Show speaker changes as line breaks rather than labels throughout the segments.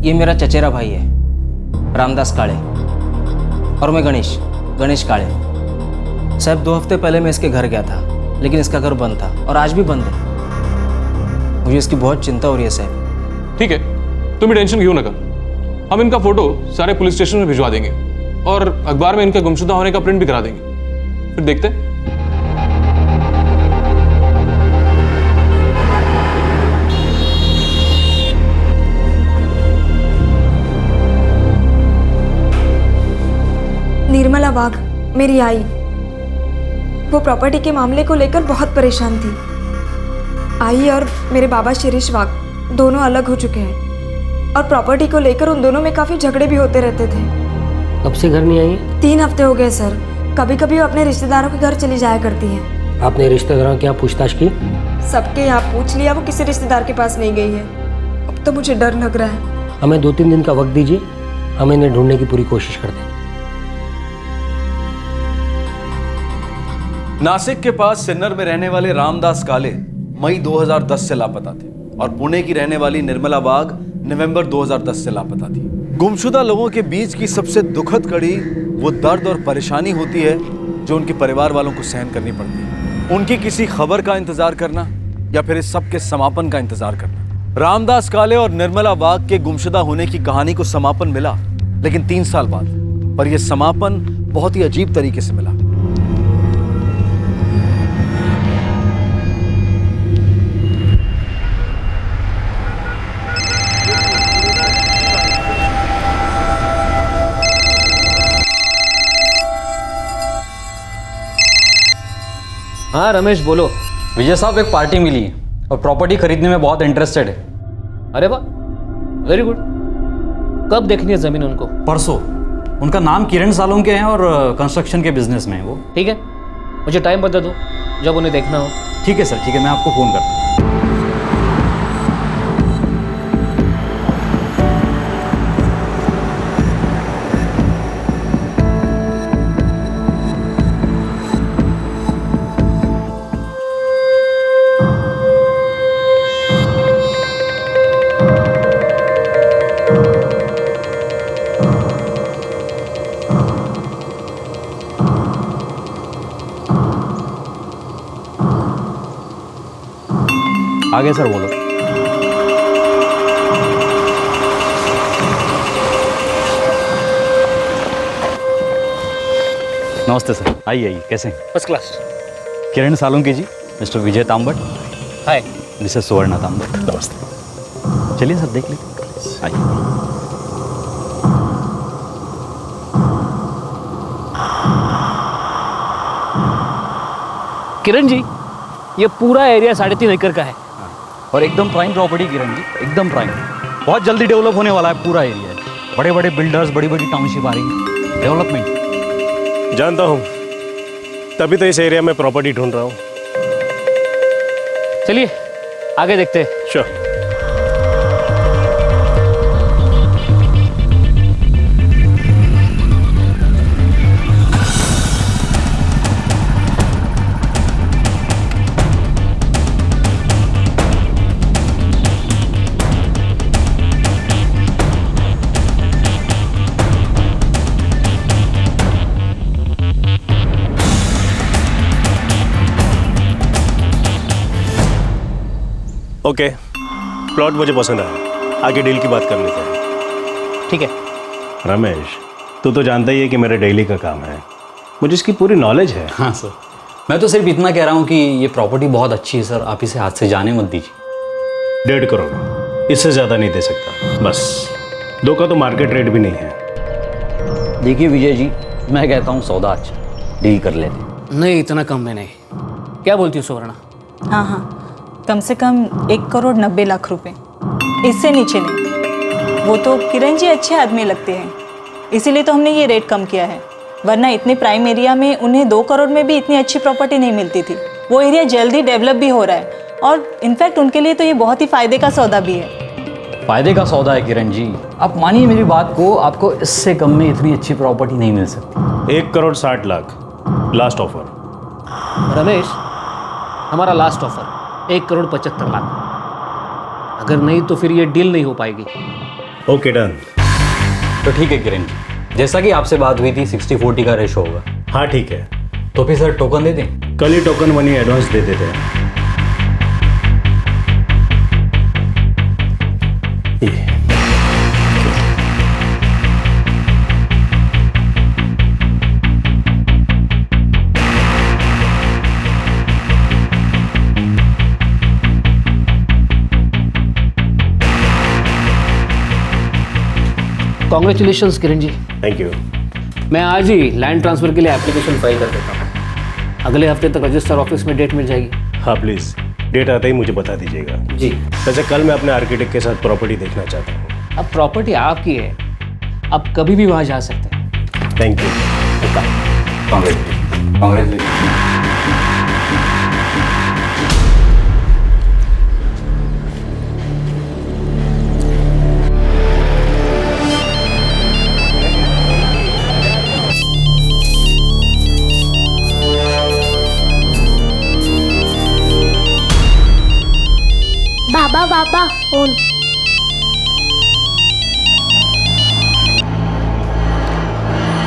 ये मेरा चचेरा भाई है रामदास काळे और मैं गणेश काळे। साहब 2 हफ्ते पहले मैं इसके घर गया था, लेकिन इसका घर बंद था और आज भी बंद है। मुझे इसकी बहुत चिंता हो रही है साहब।
ठीक है, तुम्हें टेंशन क्यों नका। हम इनका फोटो सारे पुलिस स्टेशन में भिजवा देंगे और अखबार में इनके गुमशुदा होने का प्रिंट भी करा देंगे। फिर देखते हैं।
निर्मला वाघ मेरी आई, वो प्रॉपर्टी के मामले को लेकर बहुत परेशान थी। आई और मेरे बाबा शिरीष वाघ दोनों अलग हो चुके हैं और प्रॉपर्टी को लेकर उन दोनों में काफ़ी झगड़े भी होते रहते थे।
कब से घर नहीं आई?
3 हफ्ते हो गए सर। कभी कभी वो अपने रिश्तेदारों के घर चली जाया करती हैं।
आपने रिश्तेदारों की यहाँ पूछताछ की?
सबके यहाँ पूछ लिया, वो किसी रिश्तेदार के पास नहीं गई है। अब तो मुझे डर लग रहा है।
हमें 2-3 दिन का वक्त दीजिए, हम इन्हें ढूंढने की पूरी कोशिश करते हैं।
नासिक के पास सिन्नर में रहने वाले रामदास काळे मई 2010 से लापता थे और पुणे की रहने वाली निर्मला वाघ नवंबर 2010 से लापता थी। गुमशुदा लोगों के बीच की सबसे दुखद कड़ी वो दर्द और परेशानी होती है जो उनके परिवार वालों को सहन करनी पड़ती है। उनकी किसी खबर का इंतजार करना या फिर इस सब के समापन का इंतजार करना। रामदास काळे और निर्मला वाघ के गुमशुदा होने की कहानी को समापन मिला, लेकिन 3 साल बाद। पर यह समापन बहुत ही अजीब तरीके से मिला।
हाँ रमेश बोलो।
विजय साहब, एक पार्टी मिली है और प्रॉपर्टी खरीदने में बहुत इंटरेस्टेड है।
अरे वाह, वेरी गुड। कब देखनी है जमीन उनको?
परसों। उनका नाम किरण सालोंके हैं और कंस्ट्रक्शन के बिजनेस में है वो।
ठीक है, मुझे टाइम बता दो जब उन्हें देखना हो।
ठीक है सर, ठीक है, मैं आपको फ़ोन करता हूँ। आगे सर बोलो। नमस्ते सर, आइए आइए। कैसे हैं?
First class.
Kiran Salunke ji, mister Vijay Tambat.
Hi.
Mrs Suvarna Tambat. नमस्ते। चलिए सर, देख लीजिए, आइए।
किरण जी, ये पूरा एरिया 3.5 एकड़ का है
और एकदम प्राइम प्रॉपर्टी किरण जी, एकदम प्राइम। बहुत जल्दी डेवलप होने वाला है पूरा एरिया। बड़े बड़े बिल्डर्स, बड़ी बड़ी टाउनशिप आ रही है, डेवलपमेंट।
जानता हूँ, तभी तो इस एरिया में प्रॉपर्टी ढूंढ रहा हूँ।
चलिए आगे देखते हैं।
श्योर। ओके, प्लॉट मुझे पसंद आया। आगे डील की बात कर लेते हैं।
ठीक है।
रमेश, तू तो जानता ही है कि मेरा डेली का काम है, मुझे इसकी पूरी नॉलेज है।
हाँ सर, मैं तो सिर्फ इतना कह रहा हूँ कि ये प्रॉपर्टी बहुत अच्छी है सर, आप इसे हाथ से जाने मत दीजिए।
1.5 करोड़, इससे ज़्यादा नहीं दे सकता। बस 2 का तो मार्केट रेट भी नहीं है।
देखिए विजय जी, मैं कहता हूँ सौदा अच्छा, डील कर लेते।
नहीं, इतना कम में नहीं। क्या बोलती हो सुवर्णा?
हाँ हाँ, कम से कम 1,90,00,000 रुपए, इससे नीचे नहीं। वो तो किरण जी अच्छे आदमी लगते हैं, इसीलिए तो हमने ये रेट कम किया है। वरना इतने प्राइम एरिया में उन्हें 2 करोड़ में भी इतनी अच्छी प्रॉपर्टी नहीं मिलती थी। वो एरिया जल्दी डेवलप भी हो रहा है और इनफैक्ट उनके लिए तो ये बहुत ही फ़ायदे का सौदा भी है।
फ़ायदे का सौदा है किरण जी, आप मानिए मेरी बात को, आपको इससे कम में इतनी अच्छी प्रॉपर्टी नहीं मिल सकती।
1,60,00,000 लास्ट ऑफर।
रमेश, हमारा लास्ट ऑफर 1,75,00,000। अगर नहीं तो फिर ये डील नहीं हो पाएगी।
Okay done.
तो ठीक है किरण जी, जैसा कि आपसे बात हुई थी 60-40 का रेशो होगा।
हाँ ठीक है,
तो फिर सर टोकन दे दें?
कल ही टोकन मनी एडवांस दे देते हैं। ये
congratulations Kiran ji.
Thank you.
मैं आज ही लैंड ट्रांसफ़र के लिए एप्लीकेशन फाइल कर देता हूँ। अगले हफ्ते तक रजिस्टर ऑफिस में डेट मिल जाएगी।
हाँ प्लीज़, डेट आते ही मुझे बता दीजिएगा।
जी।
वैसे कल मैं अपने आर्किटेक्ट के साथ प्रॉपर्टी देखना चाहता हूँ।
अब प्रॉपर्टी आपकी है, आप कभी भी वहाँ जा सकते हैं।
Thank you.
Congratulation.
Baba phone.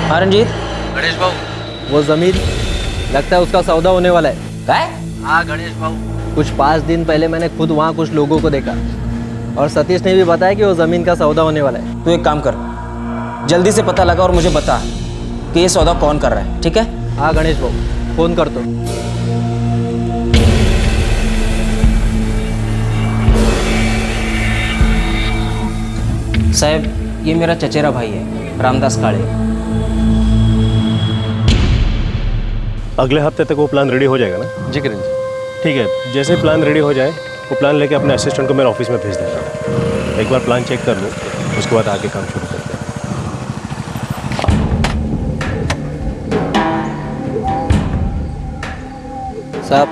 हाँ रंजीत,
गणेश बाबू,
वो ज़मीन लगता है उसका सौदा होने वाला है।
है? हाँ गणेश बाबू,
कुछ 5 दिन पहले मैंने खुद वहाँ कुछ लोगों को देखा और सतीश ने भी बताया कि वो ज़मीन का सौदा होने वाला है।
तू एक काम कर, जल्दी से पता लगा और मुझे बता कि ये सौदा कौन कर रहा है, ठीक है?
हाँ गणेश बाबू, फ़ोन कर दो।
साहब, ये मेरा चचेरा भाई है, रामदास काळे।
अगले हफ्ते तक वो प्लान रेडी हो जाएगा ना?
जी किरण जी।
ठीक है, जैसे प्लान रेडी हो जाए वो प्लान लेके अपने असिस्टेंट को मेरे ऑफिस में भेज देना। एक बार प्लान चेक कर लूँ, उसके बाद आगे काम शुरू करते हैं।
साहब,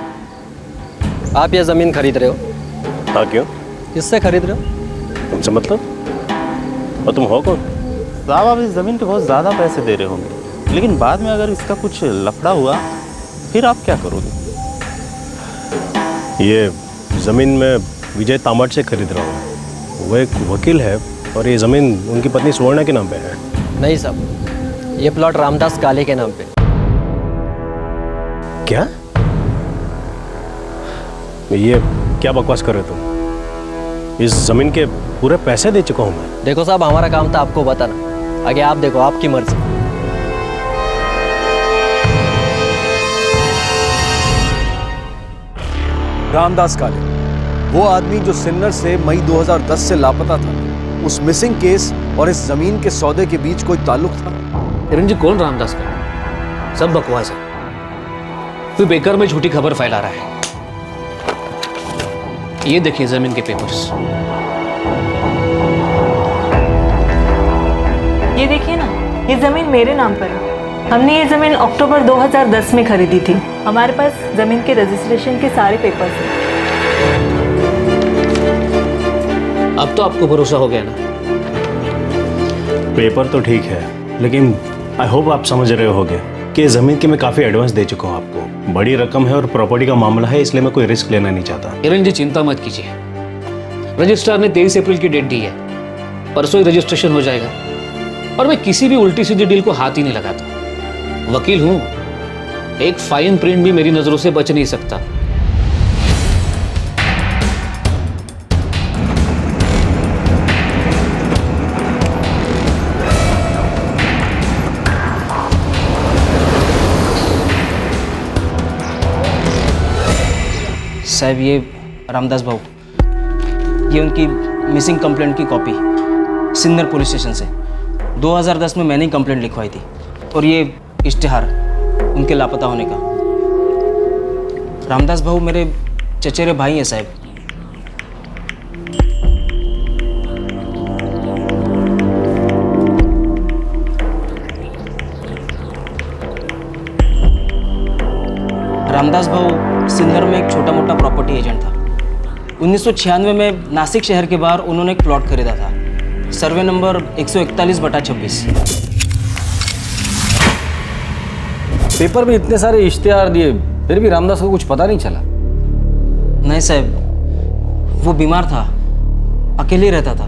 आप ये ज़मीन खरीद रहे हो?
हाँ क्यों?
किससे खरीद रहे हो?
तुमसे मतलब? और तुम हो कौन?
साहब, आप इस ज़मीन पे बहुत ज़्यादा पैसे दे रहे होंगे, लेकिन बाद में अगर इसका कुछ लफड़ा हुआ फिर आप क्या करोगे?
ये ज़मीन मैं विजय तामट से खरीद रहा हूँ। वो एक वकील है और ये ज़मीन उनकी पत्नी सुवर्णा के नाम पे है।
नहीं साहब, ये प्लॉट रामदास काले के नाम पे।
क्या? ये क्या बकवास कर रहे हो तुम? इस ज़मीन के पूरे पैसे दे चुका हूँ मैं।
देखो साहब, हमारा काम था आपको बताना, आगे आप देखो, आपकी मर्जी।
रामदास काले, वो आदमी जो सिन्नर से मई 2010 से लापता था, उस मिसिंग केस और इस जमीन के सौदे के बीच कोई ताल्लुक था?
किरण जी, कौन रामदास का? सब बकवास है। तू बेकार में झूठी खबर फैला रहा है। ये देखिए जमीन के पेपर्स।
ये देखिए ना, ये ज़मीन मेरे नाम पर है। हमने ये ज़मीन अक्टूबर 2010 में खरीदी थी। हमारे पास ज़मीन के रजिस्ट्रेशन के सारे पेपर्स हैं।
अब तो आपको भरोसा हो गया ना?
पेपर तो ठीक है, लेकिन आई होप आप समझ रहे होगे कि ज़मीन के मैं काफ़ी एडवांस दे चुका हूँ आपको। बड़ी रकम है और प्रॉपर्टी का मामला है, इसलिए मैं कोई रिस्क लेना नहीं चाहता।
किरण जी, चिंता मत कीजिए। रजिस्ट्रार ने 23 अप्रैल की डेट दी है, परसों ही रजिस्ट्रेशन हो जाएगा। और मैं किसी भी उल्टी सीधी डील को हाथ ही नहीं लगाता। वकील हूं, एक फाइन प्रिंट भी मेरी नजरों से बच नहीं सकता।
साहब, ये रामदास भाऊ, ये उनकी मिसिंग कंप्लेंट की कॉपी सिन्नर पुलिस स्टेशन से 2010 में मैंने ही कंप्लेंट लिखवाई थी। और ये इश्तिहार उनके लापता होने का। रामदास भाऊ मेरे चचेरे भाई हैं साहब। रामदास भाऊ सिन्नर में एक छोटा मोटा प्रॉपर्टी एजेंट था। 1996 में नासिक शहर के बाहर उन्होंने एक प्लॉट खरीदा था, सर्वे नंबर 141/26।
पेपर में इतने सारे इश्तिहार दिए, फिर भी रामदास को कुछ पता नहीं चला?
नहीं साहब, वो बीमार था, अकेले रहता था।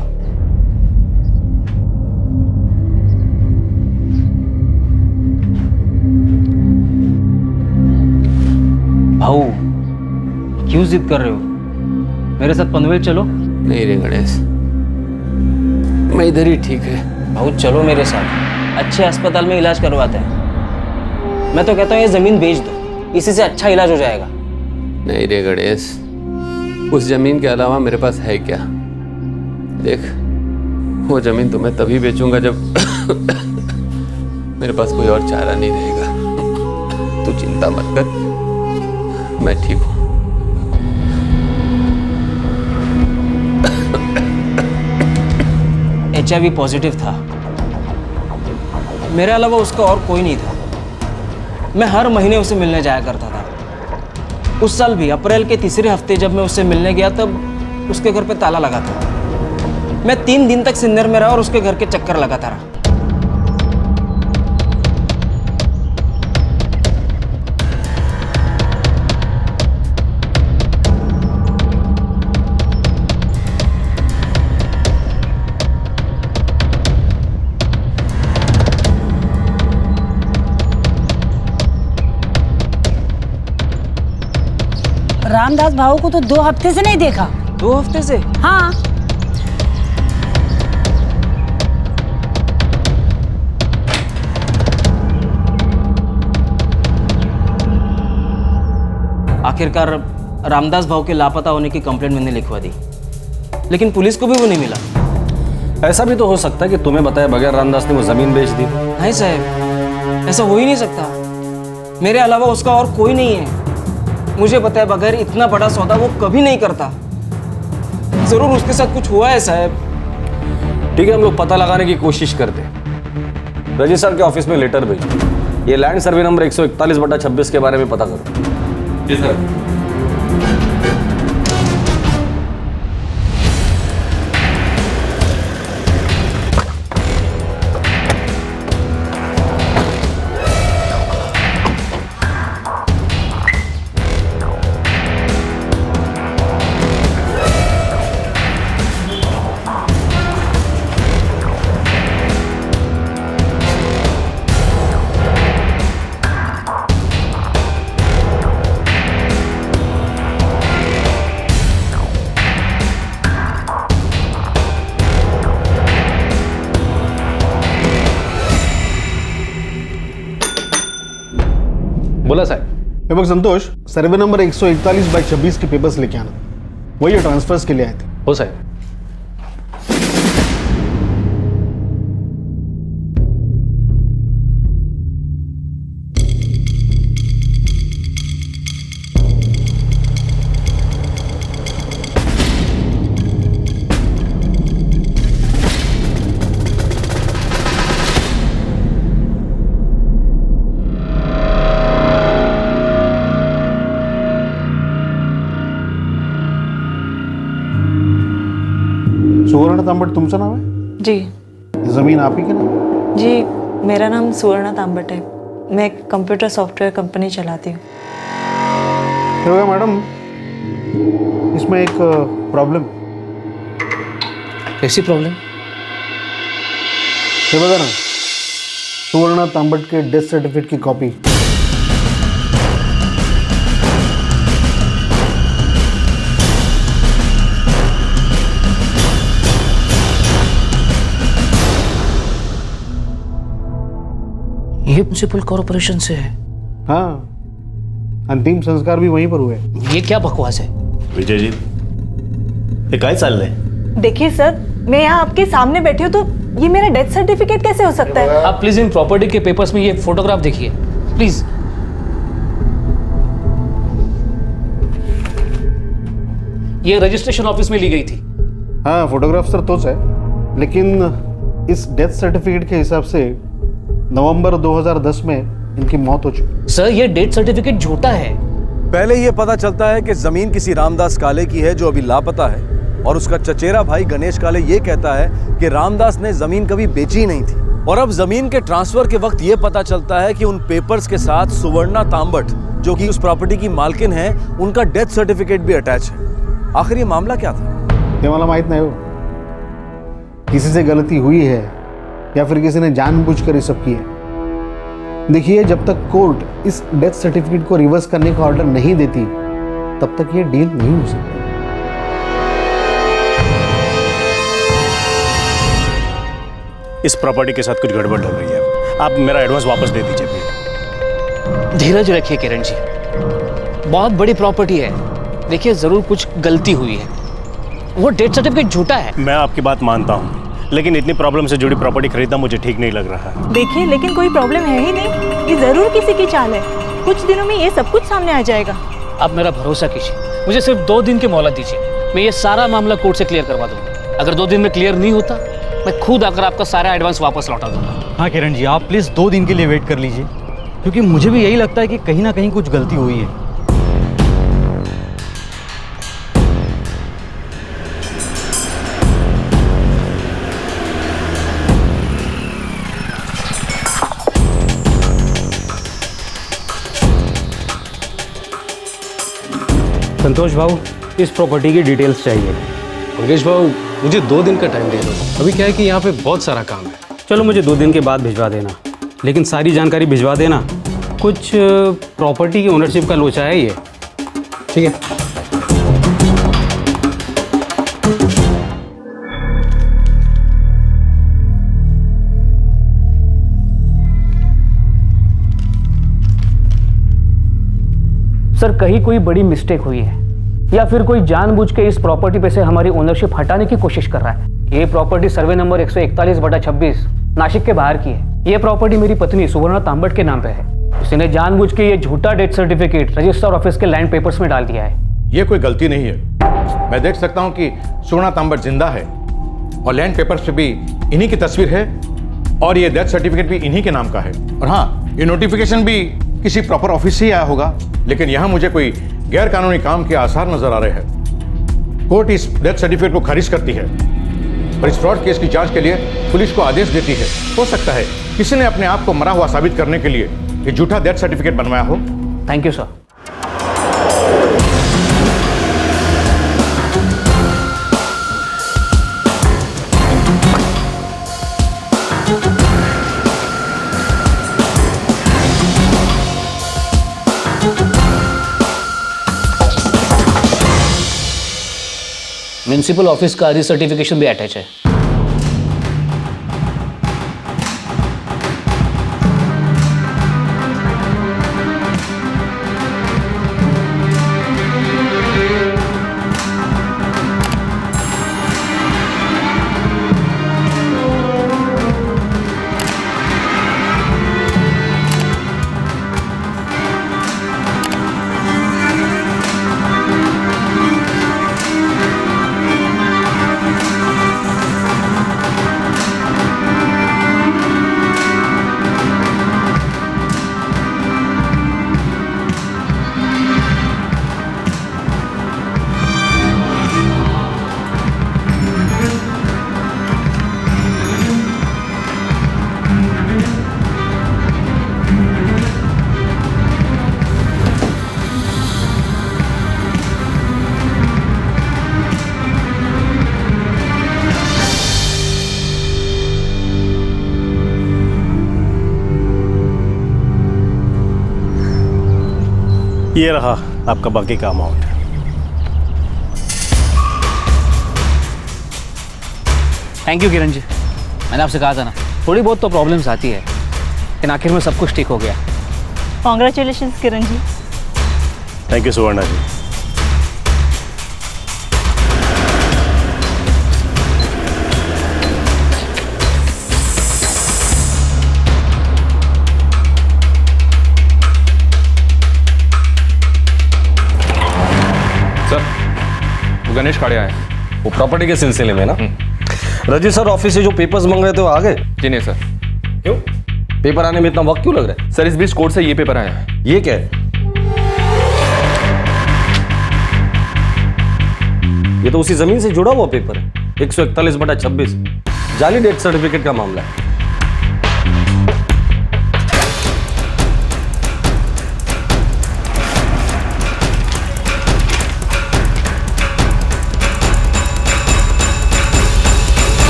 भाऊ क्यों जिद कर रहे हो? मेरे साथ पनवेल चलो।
नहीं रे गणेश, मैं इधर ही ठीक है।
भाऊ चलो मेरे साथ, अच्छे अस्पताल में इलाज करवाते हैं। मैं तो कहता हूँ ये ज़मीन बेच दो, इसी से अच्छा इलाज हो जाएगा।
नहीं रे गणेश, उस जमीन के अलावा मेरे पास है क्या? देख, वो जमीन तो मैं तभी बेचूंगा जब मेरे पास कोई और चारा नहीं रहेगा। तू चिंता मत कर, मैं ठीक हूं।
HIV पॉजिटिव था, मेरे अलावा उसका और कोई नहीं था। मैं हर महीने उसे मिलने जाया करता था। उस साल भी अप्रैल के तीसरे हफ्ते जब मैं उससे मिलने गया तब उसके घर पे ताला लगा था। मैं 3 दिन तक सिन्नर में रहा और उसके घर के चक्कर लगाता रहा।
रामदास भाऊ को तो 2 हफ्ते से नहीं देखा।
2 हफ्ते से?
हाँ।
आखिरकार रामदास भाऊ के लापता होने की कंप्लेंट मैंने लिखवा दी, लेकिन पुलिस को भी वो नहीं मिला।
ऐसा भी तो हो सकता है कि तुम्हें बताए बगैर रामदास ने वो जमीन बेच दी।
नहीं साहब, ऐसा हो ही नहीं सकता। मेरे अलावा उसका और कोई नहीं है। मुझे बताए बगैर इतना बड़ा सौदा वो कभी नहीं करता। जरूर उसके साथ कुछ हुआ है साहब।
ठीक है, हम लोग पता लगाने की कोशिश करते हैं। रजिस्ट्रार के ऑफिस में लेटर भेजो। ये लैंड सर्वे नंबर 141/26 के बारे में पता करो।
जी सर।
बोला साहब।
ये बघ संतोष, सर्वे नंबर 141/26 के पेपर्स लेके आना। वही ट्रांसफर्स के लिए आए थे।
हो साहब।
सुवर्ण तांबट तुमचं नाव आहे?
जी
जमीन आप ही के नाम?
जी, मेरा नाम सुवर्णा तांबट है। मैं एक कंप्यूटर सॉफ्टवेयर कंपनी चलाती हूँ।
देखो मैडम, इसमें एक प्रॉब्लम।
कैसी प्रॉब्लम?
हे बघा ना, सुवर्ण तांबट के डेथ सर्टिफिकेट की कॉपी।
ये म्युनिसिपल कॉर्पोरेशन से है।
हाँ, अंतिम संस्कार भी वहीं पर हुए।
ये क्या बकवास है?
विजय जी, ये काय चाललंय?
देखिए सर, मैं यहाँ आपके सामने बैठी हूँ तो ये मेरा डेथ सर्टिफिकेट कैसे हो सकता है?
आप प्लीज इन प्रॉपर्टी के पेपर्स में ये फोटोग्राफ देखिए प्लीज। ये रजिस्ट्रेशन ऑफिस में ली गई थी।
हाँ, फोटोग्राफ सर तोच है, लेकिन इस डेथ सर्टिफिकेट के हिसाब से नवंबर 2010 में इनकी मौत हो चुकी।
सर, ये डेथ सर्टिफिकेट झूठा है।
पहले यह पता चलता है कि जमीन किसी रामदास काले की है जो अभी लापता है, और उसका चचेरा भाई गणेश काले ये कहता है कि रामदास ने जमीन कभी बेची नहीं थी। और अब जमीन के ट्रांसफर के वक्त ये पता चलता है कि उन पेपर्स के साथ सुवर्णा तांबट, जो कि उस प्रॉपर्टी की मालकिन है, उनका डेथ सर्टिफिकेट भी अटैच है। आखिर ये मामला क्या था?
ये मला माहित नहीं हो, किसी से गलती हुई है या फिर किसी ने जानबूझकर ये सब किया। देखिए, जब तक कोर्ट इस डेथ सर्टिफिकेट को रिवर्स करने का ऑर्डर नहीं देती तब तक ये डील नहीं हो सकती।
इस प्रॉपर्टी के साथ कुछ गड़बड़ लग रही है। आप मेरा एडवांस वापस दे दीजिए प्लीज।
धीरज रखिए किरण जी, बहुत बड़ी प्रॉपर्टी है, देखिए जरूर कुछ गलती हुई है। वो डेथ सर्टिफिकेट झूठा है।
मैं आपकी बात मानता हूँ, लेकिन इतनी प्रॉब्लम से जुड़ी प्रॉपर्टी खरीदना मुझे ठीक नहीं लग रहा है।
देखिए, लेकिन कोई प्रॉब्लम है ही नहीं, ये जरूर किसी की चाल है। कुछ दिनों में ये सब कुछ सामने आ जाएगा।
आप मेरा भरोसा कीजिए, मुझे सिर्फ 2 दिन की मोहलत दीजिए, मैं ये सारा मामला कोर्ट से क्लियर करवा दूंगा। अगर 2 दिन में क्लियर नहीं होता, मैं खुद आकर आपका सारा एडवांस वापस लौटा दूंगा।
हाँ किरण जी, आप प्लीज़ 2 दिन के लिए वेट कर लीजिए, क्योंकि मुझे भी यही लगता है कि कहीं ना कहीं कुछ गलती हुई है।
संतोष भाऊ, इस प्रॉपर्टी की डिटेल्स चाहिए।
मंगेश भाऊ, मुझे 2 दिन का टाइम दे दो। अभी क्या है कि यहाँ पे बहुत सारा काम है।
चलो मुझे 2 दिन के बाद भिजवा देना, लेकिन सारी जानकारी भिजवा देना। कुछ प्रॉपर्टी की ओनरशिप का लोचा है ये।
ठीक है।
सर, कहीं कोई बड़ी मिस्टेक हुई है या फिर कोई जानबूझ के इस प्रॉपर्टी पे से हमारी ओनरशिप हटाने की कोशिश कर रहा है। ये प्रॉपर्टी सर्वे नंबर 141/26 नासिक के बाहर की है। ये प्रॉपर्टी मेरी पत्नी सुवर्णा तांबट के नाम पे है। उसने जानबूझ के ये झूठा डेथ सर्टिफिकेट रजिस्टर ऑफिस के लैंड पेपर्स में डाल दिया है।
ये कोई गलती नहीं है। मैं देख सकता हूँ कि सुवर्णा तांबट जिंदा है और लैंड पेपर्स पे भी इन्हीं की तस्वीर है और ये डेथ सर्टिफिकेट भी इन्हीं के नाम का है। और हाँ, ये नोटिफिकेशन भी किसी प्रॉपर ऑफिस से ही आया होगा, लेकिन यहाँ मुझे कोई गैर कानूनी काम के आसार नजर आ रहे हैं। कोर्ट इस डेथ सर्टिफिकेट को खारिज करती है और इस फ्रॉड केस की जांच के लिए पुलिस को आदेश देती है। हो सकता है किसी ने अपने आप को मरा हुआ साबित करने के लिए ये झूठा डेथ सर्टिफिकेट बनवाया हो।
Thank you sir. Municipal office का सर्टिफिकेशन भी अटैच है।
ये रहा आपका बाकी का amount.
Thank you Kiran ji. मैंने आपसे कहा था ना, थोड़ी बहुत तो प्रॉब्लम्स आती है, लेकिन आखिर में सब कुछ ठीक हो गया।
Congratulations Kiran ji.
Thank you Suvarna ji.
Ganesh Kade आए हैं।
वो प्रॉपर्टी के सिलसिले में ना? रजिस्टर ऑफिस से जो पेपर्स मांग रहे थे वो आ गए?
जी नहीं सर।
क्यों? पेपर आने में इतना वक्त क्यों लग रहा है?
सर, इस बीच कोर्ट से ये पेपर आया है।
ये क्या है? ये तो उसी जमीन से जुड़ा हुआ पेपर है। 141/26 जाली डेथ सर्टिफिकेट का मामला है।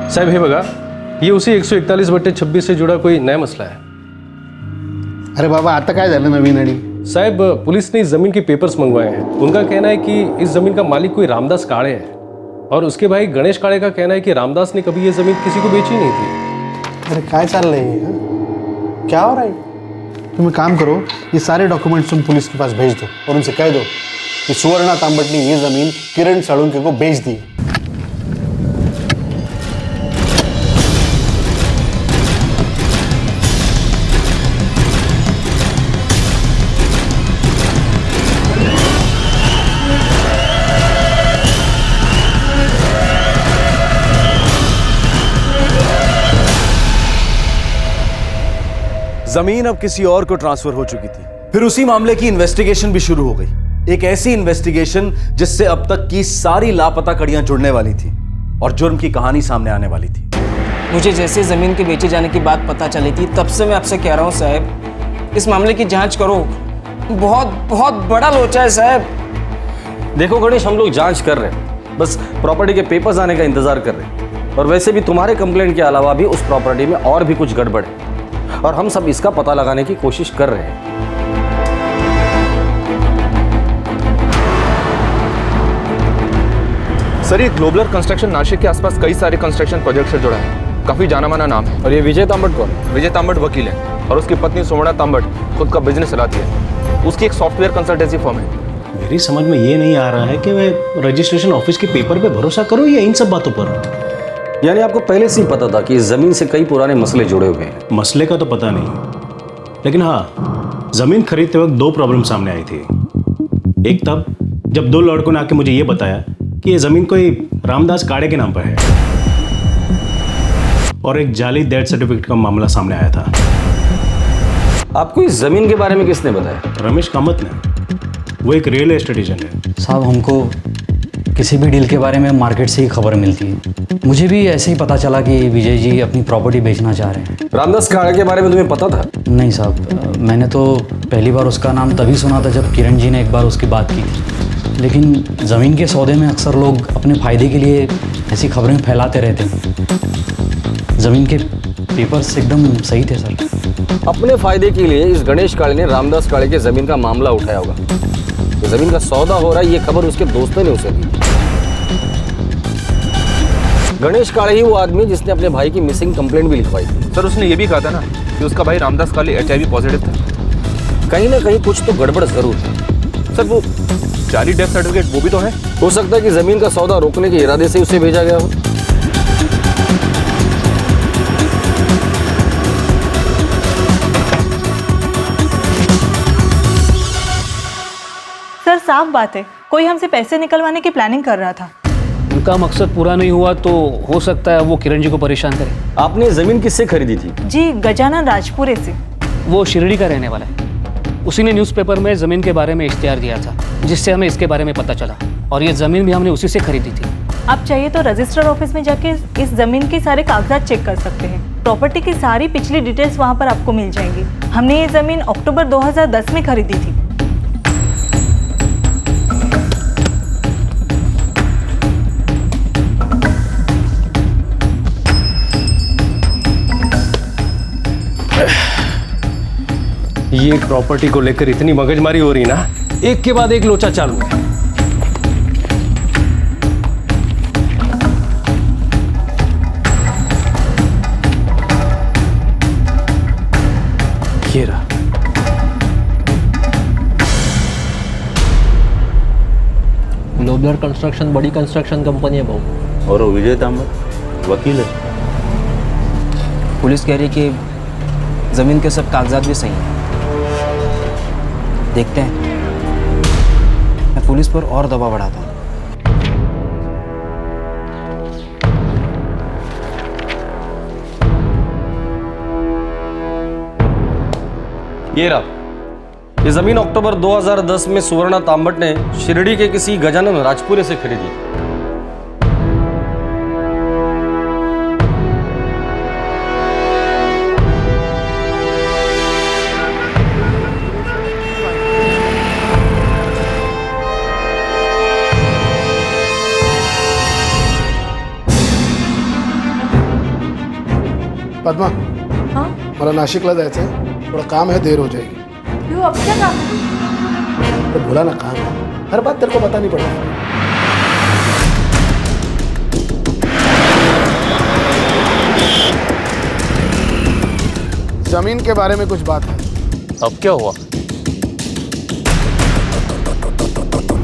साहेब हे बघा,
ये उसी 141/26 से जुड़ा कोई नया मसला है।
अरे बाबा आता काय झालं नवीन आणि?
साहब, पुलिस ने इस जमीन के पेपर्स मंगवाए हैं। उनका कहना है कि इस जमीन का मालिक कोई रामदास काळे है और उसके भाई गणेश काळे का कहना है कि रामदास ने कभी ये जमीन किसी को बेची नहीं थी।
अरे काय चाललंय हे, हाँ? क्या हो रहा है? तुम एक काम करो, ये सारे डॉक्यूमेंट्स तुम पुलिस के पास भेज दो और उनसे कह दो कि सुवर्णा तांबट ने ये जमीन किरण साळुंके को बेच दी।
जमीन अब किसी और को ट्रांसफर हो चुकी थी। फिर उसी मामले की इन्वेस्टिगेशन भी शुरू हो गई। एक ऐसी इन्वेस्टिगेशन जिससे अब तक की सारी लापता कड़ियां जुड़ने वाली थी और जुर्म की कहानी सामने आने वाली थी।
मुझे जैसे ज़मीन के बेचे जाने की बात पता चली थी तब से मैं आपसे कह रहा हूँ साहब, इस मामले की जांच करो। बहुत बहुत बड़ा लोचा है साहब।
देखो गणेश, हम लोग जांच कर रहे हैं, बस प्रॉपर्टी के पेपर्स आने का इंतजार कर रहे हैं। और वैसे भी तुम्हारे कंप्लेंट के अलावा भी उस प्रॉपर्टी में और भी कुछ गड़बड़ है और हम सब इसका पता लगाने की कोशिश कर रहे हैं।
सर, ये ग्लोबलर कंस्ट्रक्शन नासिक के आसपास कई सारे कंस्ट्रक्शन प्रोजेक्ट से जुड़ा है। काफी जाना माना नाम है।
और ये विजय तांबट कौन?
विजय तांबट वकील है और उसकी पत्नी सुवर्णा तांबट खुद का बिजनेस चलाती है। उसकी एक सॉफ्टवेयर कंसल्टेंसी फर्म है।
मेरी समझ में ये नहीं आ रहा है कि मैं रजिस्ट्रेशन ऑफिस के पेपर पे भरोसा करूं या इन सब बातों पर।
यानी आपको पहले से ही पता था कि इस जमीन से कई पुराने मसले जुड़े हुए हैं?
मसले का तो पता नहीं, लेकिन हाँ, जमीन खरीदते वक्त दो प्रॉब्लम सामने आई थी। एक तब जब दो लड़कों ने आके मुझे ये बताया कि ये जमीन कोई रामदास काळे के नाम पर है, और एक जाली डेथ सर्टिफिकेट का मामला सामने आया था।
आपको इस जमीन के बारे में किसने बताया?
रमेश कामत ने। वो एक रियल एस्टेट एजेंट है।
साहब, हमको किसी भी डील के बारे में मार्केट से ही खबर मिलती है। मुझे भी ऐसे ही पता चला कि विजय जी अपनी प्रॉपर्टी बेचना चाह रहे हैं।
रामदास काळे के बारे में तुम्हें पता था?
नहीं साहब, मैंने तो पहली बार उसका नाम तभी सुना था जब किरण जी ने एक बार उसकी बात की। लेकिन ज़मीन के सौदे में अक्सर लोग अपने फ़ायदे के लिए ऐसी खबरें फैलाते रहते हैं। ज़मीन के पेपर्स एकदम सही थे सर।
अपने फायदे के लिए इस गणेश काळे ने रामदास काळे के जमीन का मामला उठाया होगा। तो जमीन का सौदा हो रहा है, ये खबर उसके दोस्तों ने उसे दी। गणेश काळे ही वो आदमी जिसने अपने भाई की मिसिंग कंप्लेंट भी लिखवाई थी।
सर, उसने ये भी कहा था ना कि उसका भाई रामदास काळे HIV पॉजिटिव था।
कहीं ना कहीं कुछ तो गड़बड़ जरूर था।
सर, वो जाली डेथ सर्टिफिकेट वो भी तो है।
हो सकता है कि जमीन का सौदा रोकने के इरादे से उसे भेजा गया हो।
सर, साफ बात है कोई हमसे पैसे निकलवाने की प्लानिंग कर रहा था।
उनका मकसद पूरा नहीं हुआ तो हो सकता है वो किरण जी को परेशान करे।
आपने जमीन किससे खरीदी थी?
जी, गजानन राजपुरे से।
वो शिरडी का रहने वाला है। उसी ने न्यूज़पेपर में ज़मीन के बारे में इश्तिहार दिया था, जिससे हमें इसके बारे में पता चला, और ये ज़मीन भी हमने उसी से खरीदी थी।
आप चाहिए तो रजिस्टर ऑफिस में जाके इस ज़मीन के सारे कागजात चेक कर सकते हैं। प्रॉपर्टी की सारी पिछली डिटेल्स वहाँ पर आपको मिल जाएंगी। हमने ये ज़मीन अक्टूबर 2010 में खरीदी थी।
ये प्रॉपर्टी को लेकर इतनी मगजमारी हो रही ना, एक के बाद एक लोचा चालू है। ये रहा।
ग्लोबलर कंस्ट्रक्शन बड़ी कंस्ट्रक्शन कंपनी है भाऊ।
और वो विजय तांबट वकील है।
पुलिस कह रही है कि ज़मीन के सब कागजात भी सही हैं। देखते हैं, मैं पुलिस पर और दबाव बढ़ाता हूँ।
ये रहा। ये जमीन अक्टूबर 2010 में सुवर्णा तांबट ने शिरडी के किसी गजानन राजपुरे से खरीदी।
पद्मा,
हाँ
मला नाशिकला जायचं आहे, थोड़ा काम है, देर हो जाएगी.
क्यों, अब क्या काम है?
तो बोला ना काम है, हर बात तेरे को बतानी पड़ेगी. जमीन के बारे में कुछ बात है.
अब क्या हुआ?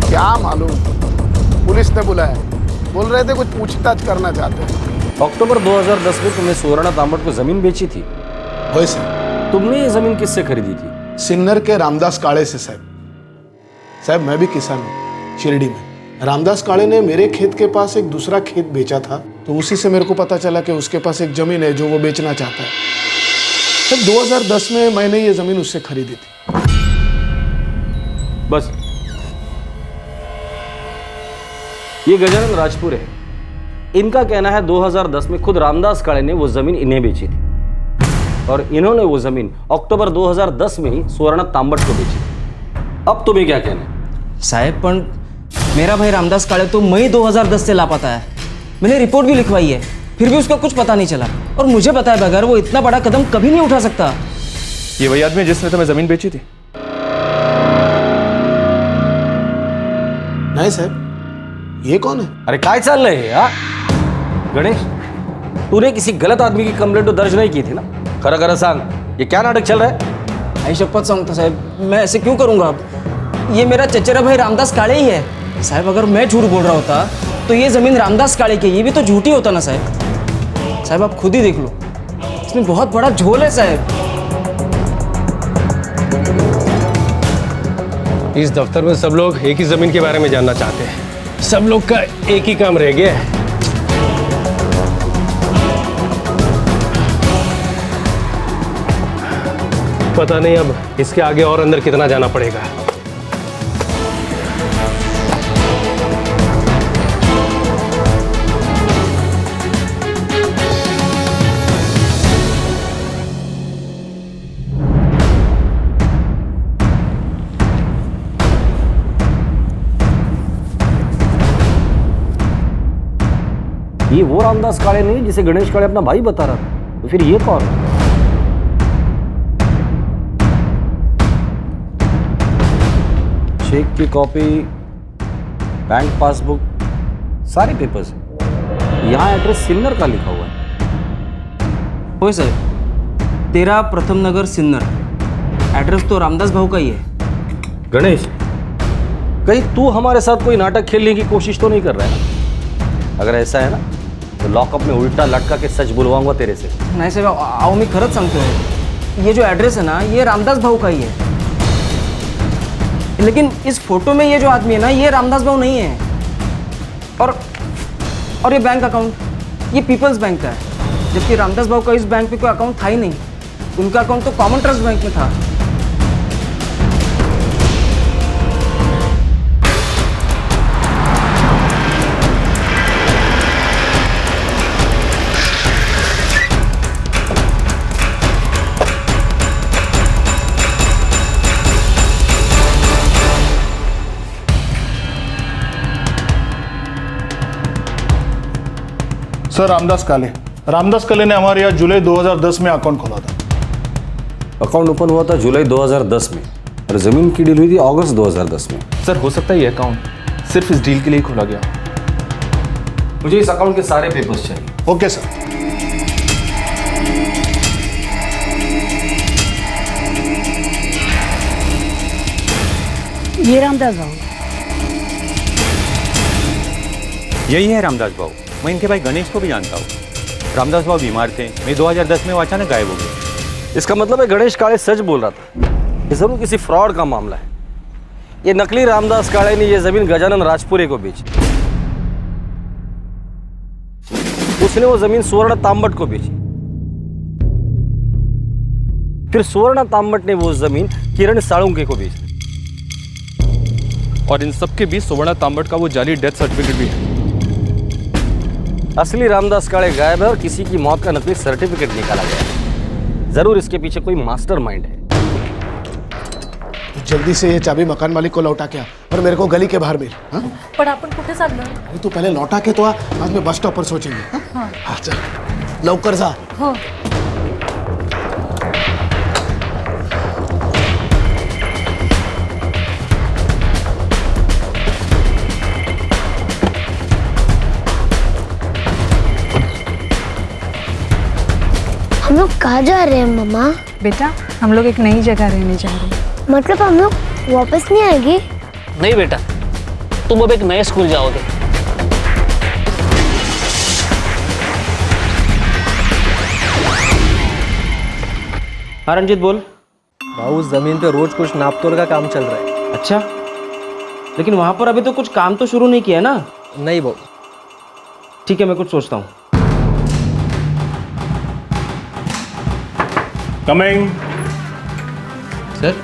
क्या मालूम, पुलिस ने बुलाया, बोल रहे थे कुछ पूछताछ करना चाहते हैं.
अक्टूबर 2010 में तुमने सुवर्णा तांबट को जमीन बेची थी.
वैसे
तुमने ये जमीन किससे खरीदी थी?
सिन्नर के रामदास काळे से साहब. साहब मैं भी किसान हूँ शिरडी में. रामदास काळे ने मेरे खेत के पास एक दूसरा खेत बेचा था, तो उसी से मेरे को पता चला कि उसके पास एक जमीन है जो वो बेचना चाहता है. तब 2010 में मैंने ये जमीन उससे खरीदी थी.
बस ये गजानन राजपुर है. इनका कहना है 2010 में खुद रामदास काळे ने वो जमीन इन्हें बेची थी और इन्होंने वो जमीन अक्टूबर 2010 में ही सुवर्णा तांबट को बेची. अब तुम्हें क्या कहना है?
साहब पण मेरा भाई रामदास काळे तो मई 2010 से लापता है. मैंने रिपोर्ट भी लिखवाई है, फिर भी उसका कुछ पता नहीं चला. और मुझे बताए बगैर वो इतना बड़ा कदम कभी नहीं उठा सकता.
ये वही आदमी है जिसने तुम्हें जमीन बेची थी?
नहीं साहब, ये कौन है?
अरे काय चाल रहे है गणेश? तूने किसी गलत आदमी की कंप्लेंट तो दर्ज नहीं की थी ना? खरा खरा सांग, ये क्या नाटक चल रहा है?
आई शपथ सांगता साहब, मैं ऐसे क्यों करूंगा. अब ये मेरा चचेरा भाई रामदास काळे ही है. साहब अगर मैं झूठ बोल रहा होता तो ये जमीन रामदास काळे की, ये भी तो झूठी होता ना साहब. साहब आप खुद ही देख लो, इसमें बहुत बड़ा झोल है साहब.
इस दफ्तर में सब लोग एक ही जमीन के बारे में जानना चाहते हैं. सब लोग का एक ही काम रह गया है. पता नहीं अब इसके आगे और अंदर कितना जाना पड़ेगा.
ये वो रामदास काळे नहीं जिसे गणेश काळे अपना भाई बता रहा था, तो फिर ये कौन है? चेक की कॉपी, बैंक पासबुक, सारे पेपर्स हैं. यहाँ एड्रेस सिन्नर का लिखा हुआ है.
होय साहब, 13 प्रथम नगर सिन्नर. एड्रेस तो रामदास भाऊ का ही है.
गणेश, कहीं तू हमारे साथ कोई नाटक खेलने की कोशिश तो नहीं कर रहा है ना? अगर ऐसा है ना तो लॉकअप में उल्टा लटका के सच बुलवाऊंगा तेरे से.
नाही साहेब, अहो मी खरंच सांगतोय, ये जो एड्रेस है ना ये रामदास भाऊ का ही है. लेकिन इस फोटो में ये जो आदमी है ना ये रामदास भाऊ नहीं है. और ये बैंक अकाउंट ये पीपल्स बैंक का है, जबकि रामदास भाऊ का इस बैंक पे कोई अकाउंट था ही नहीं. उनका अकाउंट तो कॉमन ट्रस्ट बैंक में था.
सर रामदास काले ने हमारे यहाँ जुलाई 2010 में अकाउंट खोला था.
अकाउंट ओपन हुआ था जुलाई 2010 में और जमीन की डील हुई थी अगस्त 2010 में.
सर हो सकता है ये अकाउंट सिर्फ इस डील के लिए खोला गया.
मुझे इस अकाउंट के सारे पेपर्स चाहिए.
Okay sir.
ये रामदास भाऊ.
यही है रामदास भाऊ. मैं इनके भाई गणेश को भी जानता हूँ. रामदास भाऊ बीमार थे, मई 2010 में वो अचानक गायब हो गए.
इसका मतलब है गणेश काळे सच बोल रहा था. ये जरूर किसी फ्रॉड का मामला है. ये नकली रामदास काळे ने ये जमीन गजानन राजपुरे को बेची. उसने वो जमीन सुवर्णा तांबट को बेची. फिर सुवर्णा तांबट ने वो जमीन किरण साळुंके को बेची.
और इन सब के बीच सुवर्णा तांबट का वो जाली डेथ सर्टिफिकेट भी है.
असली रामदास काळे गायब है और किसी की मौत का नकली सर्टिफिकेट निकाला गया. जरूर इसके पीछे कोई मास्टरमाइंड है.
जल्दी से ये चाबी मकान मालिक को लौटा के आ और मेरे को गली के बाहर मिल. हाँ?
पण आपण कुठे चाललोय?
अरे तू पहले लौटा के तो आ, आज मैं बस स्टॉप पर सोचेंगे. हाँ? हाँ चल लवकर जा.
हो.
हम लोग कहाँ जा रहे हैं मम्मा?
बेटा हम लोग एक नई जगह रहने जा रहे हैं।
मतलब हम लोग वापस नहीं आएंगे?
नहीं बेटा, तुम अब एक नए स्कूल जाओगे।
हाँ रंजीत बोल।
भाऊ जमीन पे रोज कुछ नाप तोल का काम चल रहा है।
अच्छा, लेकिन वहां पर अभी तो कुछ काम तो शुरू नहीं किया है ना?
नहीं भाऊ।
ठीक है, मैं कुछ सोचता हूँ।
कमिंग। सर,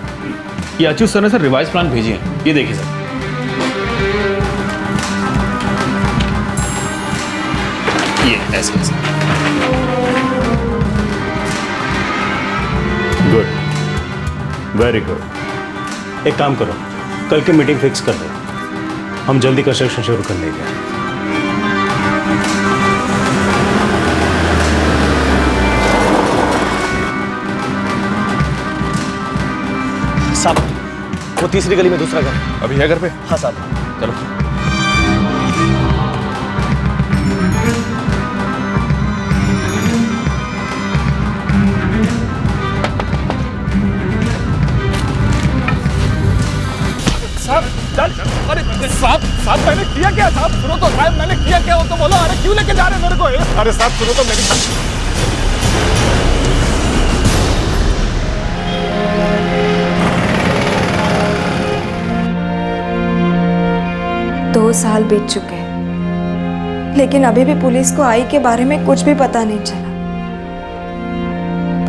ये अच्युत सर ने सर रिवाइज प्लान भेजे हैं, ये देखिए सर। ये ऐसे ऐसे।
Good, very good. एक काम करो, कल की मीटिंग फिक्स कर दो, हम जल्दी कंस्ट्रक्शन शुरू कर लेंगे।
साहब, वो तीसरी गली में दूसरा घर
अभी है घर पे?
हाँ साहब।
चलो।
अरे साहब मैंने किया क्या? साहब सुनो तो, साहब मैंने किया क्या? वो तो बोलो। अरे क्यों लेके जा रहे हैं मेरे को? अरे साहब सुनो तो मेरी।
2 साल बीत चुके हैं, लेकिन अभी भी पुलिस को आई के बारे में कुछ भी पता नहीं चला।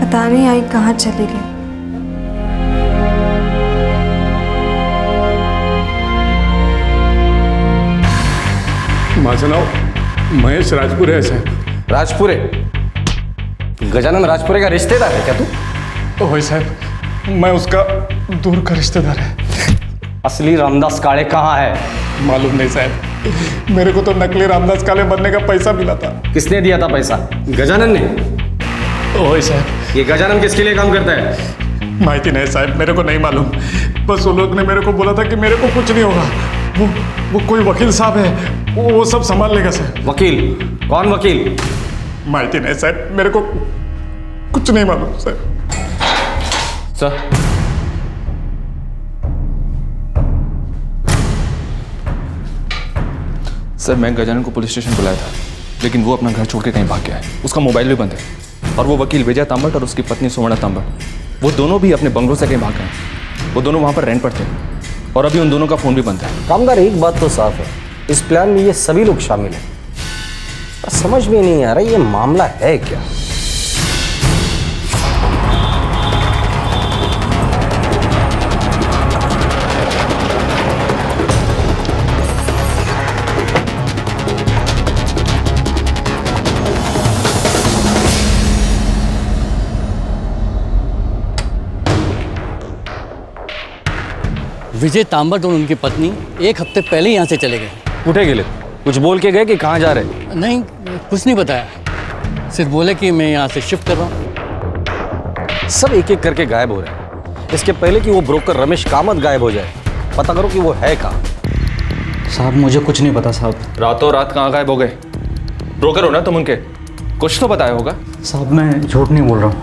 पता नहीं आई कहाँ चली गई।
माझं नाव महेश राजपुरे है साहब।
राजपुरे? गजानन राजपुरे का रिश्तेदार है क्या तू?
ओह साहब, मैं उसका दूर का रिश्तेदार है।
असली रामदास काळे कहाँ है?
मालूम नहीं साहब, मेरे को तो नकली रामदास काळे बनने का पैसा मिला था।
किसने दिया था पैसा? गजानन ने?
ओह साहब,
ये गजानन किसके लिए काम करता है?
माहिती नहीं साहब, मेरे को नहीं मालूम। बस वो लोग ने मेरे को बोला था कि मेरे को कुछ नहीं होगा। वो कोई वकील साहब है, वो सब संभाल लेगा सर।
वकील? कौन वकील?
माहिती नहीं साहब, मेरे को कुछ नहीं मालूम सर।
सर, सर मैं गजानन को पुलिस स्टेशन बुलाया था, लेकिन वो अपना घर छोड़ के कहीं भाग गया है। उसका मोबाइल भी बंद है, और वो वकील विजय तांबट और उसकी पत्नी सुवर्णा तांबट, वो दोनों भी अपने बंगलों से कहीं भाग गए। वो दोनों वहाँ पर रेंट पर थे, और अभी उन दोनों का फ़ोन भी बंद है।
कामगार, एक बात तो साफ है, इस प्लान में ये सभी लोग शामिल हैं। पर समझ में नहीं आ रहा ये मामला है क्या।
विजय तांबट और उनकी पत्नी 1 हफ्ते पहले ही यहाँ से चले गए।
उठे गेले? कुछ बोल के गए कि कहाँ जा रहे?
नहीं, कुछ नहीं बताया, सिर्फ बोले कि मैं यहाँ से शिफ्ट कर रहा हूँ।
सब एक एक करके गायब हो रहे हैं। इसके पहले कि वो ब्रोकर रमेश कामत गायब हो जाए, पता करो कि वो है कहाँ।
साहब मुझे कुछ नहीं पता साहब।
रातों रात कहाँ गायब हो गए? ब्रोकर हो ना तुम उनके, कुछ तो बताया होगा।
साहब मैं झूठ नहीं बोल रहा हूँ।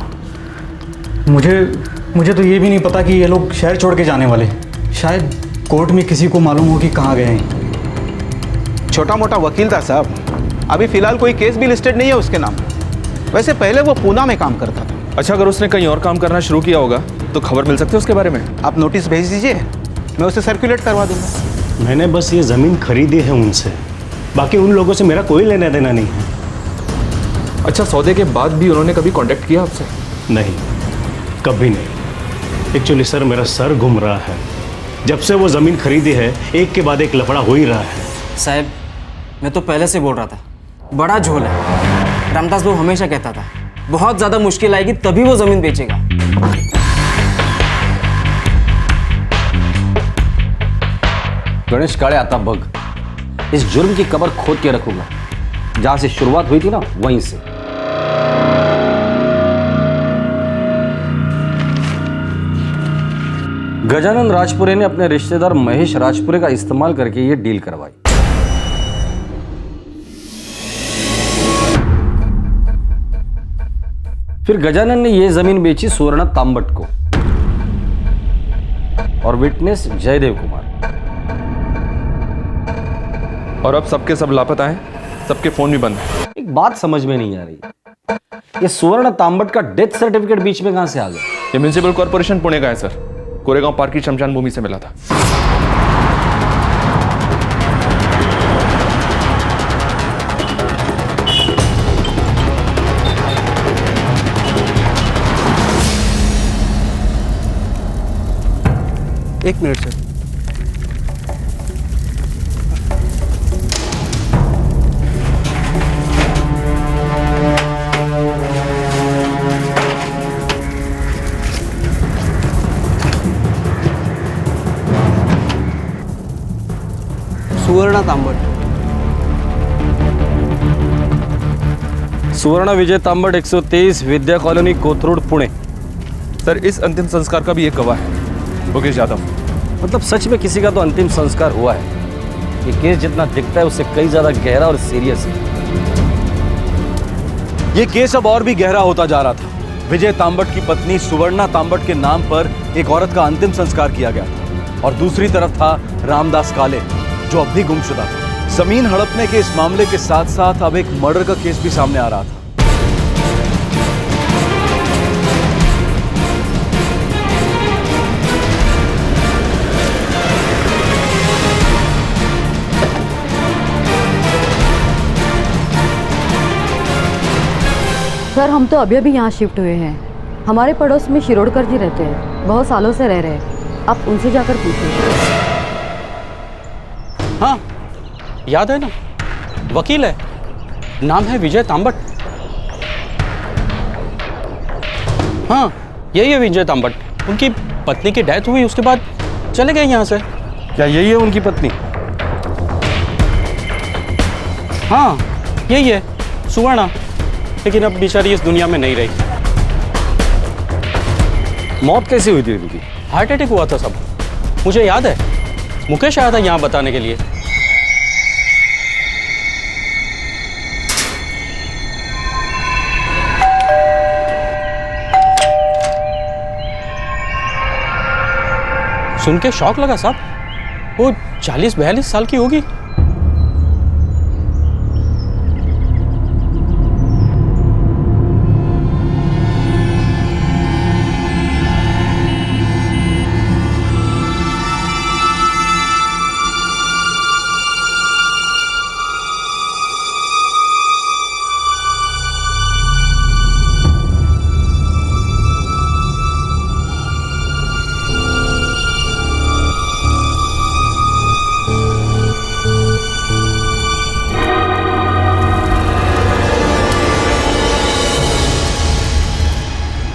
मुझे तो ये भी नहीं पता कि ये लोग शहर छोड़ के जाने वाले। शायद कोर्ट में किसी को मालूम हो कि कहाँ गए हैं।
छोटा मोटा वकील था साहब, अभी फिलहाल कोई केस भी लिस्टेड नहीं है उसके नाम। वैसे पहले वो पूना में काम करता था।
अच्छा, अगर उसने कहीं और काम करना शुरू किया होगा तो खबर मिल सकती है उसके बारे में?
आप नोटिस भेज दीजिए, मैं उसे सर्कुलेट करवा दूंगा।
मैंने बस ये ज़मीन खरीदी है उनसे, बाकी उन लोगों से मेरा कोई लेना देना नहीं है।
अच्छा, सौदे के बाद भी उन्होंने कभी कांटेक्ट किया आपसे?
नहीं, कभी नहीं। एक्चुअली सर मेरा सर घूम रहा है। जब से वो ज़मीन खरीदी है, एक के बाद एक लफड़ा हो ही रहा है।
साहब, मैं तो पहले से बोल रहा था, बड़ा झोल है। रामदास बाबू हमेशा कहता था बहुत ज़्यादा मुश्किल आएगी तभी वो ज़मीन बेचेगा।
गणेश काळे आता बग, इस जुर्म की कबर खोद के रखूंगा। जहां से शुरुआत हुई थी ना, वहीं से। गजानन राजपुरे ने अपने रिश्तेदार महेश राजपुरे का इस्तेमाल करके ये डील करवाई। फिर गजानन ने यह जमीन बेची सुवर्ण तांबट को और विटनेस जयदेव कुमार।
और अब सबके सब लापता हैं, सबके फोन भी बंद हैं।
एक बात समझ में नहीं आ रही, ये सुवर्ण तांबट का डेथ सर्टिफिकेट बीच में कहां से आ गया?
ये म्युनिसिपल कॉर्पोरेशन पुणे का है सर, कोरेगांव पार्क की शमशान भूमि से मिला था।
एक मिनट सर। सुवर्ण तांबट।
सुवर्ण विजय तांबट 123 विद्या कॉलोनी कोथरूड पुणे।
सर इस अंतिम संस्कार का भी एक गवाह है, योगेश यादव।
मतलब सच में किसी का तो अंतिम संस्कार हुआ है। ये केस जितना दिखता है उससे कई ज्यादा गहरा और सीरियस है।
ये केस अब और भी गहरा होता जा रहा था। विजय तांबट की पत्नी सुवर्णा तांबट के नाम पर एक औरत का अंतिम संस्कार किया गया था और दूसरी तरफ था रामदास काले, जो अब भी गुमशुदा था। जमीन हड़पने के इस मामले के साथ साथ अब एक मर्डर का केस भी सामने आ रहा था।
सर हम तो अभी अभी यहाँ शिफ्ट हुए हैं। हमारे पड़ोस में शिरोडकर जी रहते हैं, बहुत सालों से रह रहे हैं। आप उनसे जाकर पूछिए।
हाँ याद है ना, वकील है, नाम है विजय तांबट। हाँ यही है विजय तांबट। उनकी पत्नी की डेथ हुई, उसके बाद चले गए यहाँ से।
क्या यही है उनकी पत्नी?
हाँ यही है सुवर्णा, लेकिन अब बेचारी इस दुनिया में नहीं रही।
मौत कैसी हुई थी उनकी?
हार्ट अटैक हुआ था सब, मुझे याद है। मुकेश आया था यहाँ बताने के लिए। सुन के शौक लगा साहब, वो 40-42 साल की होगी।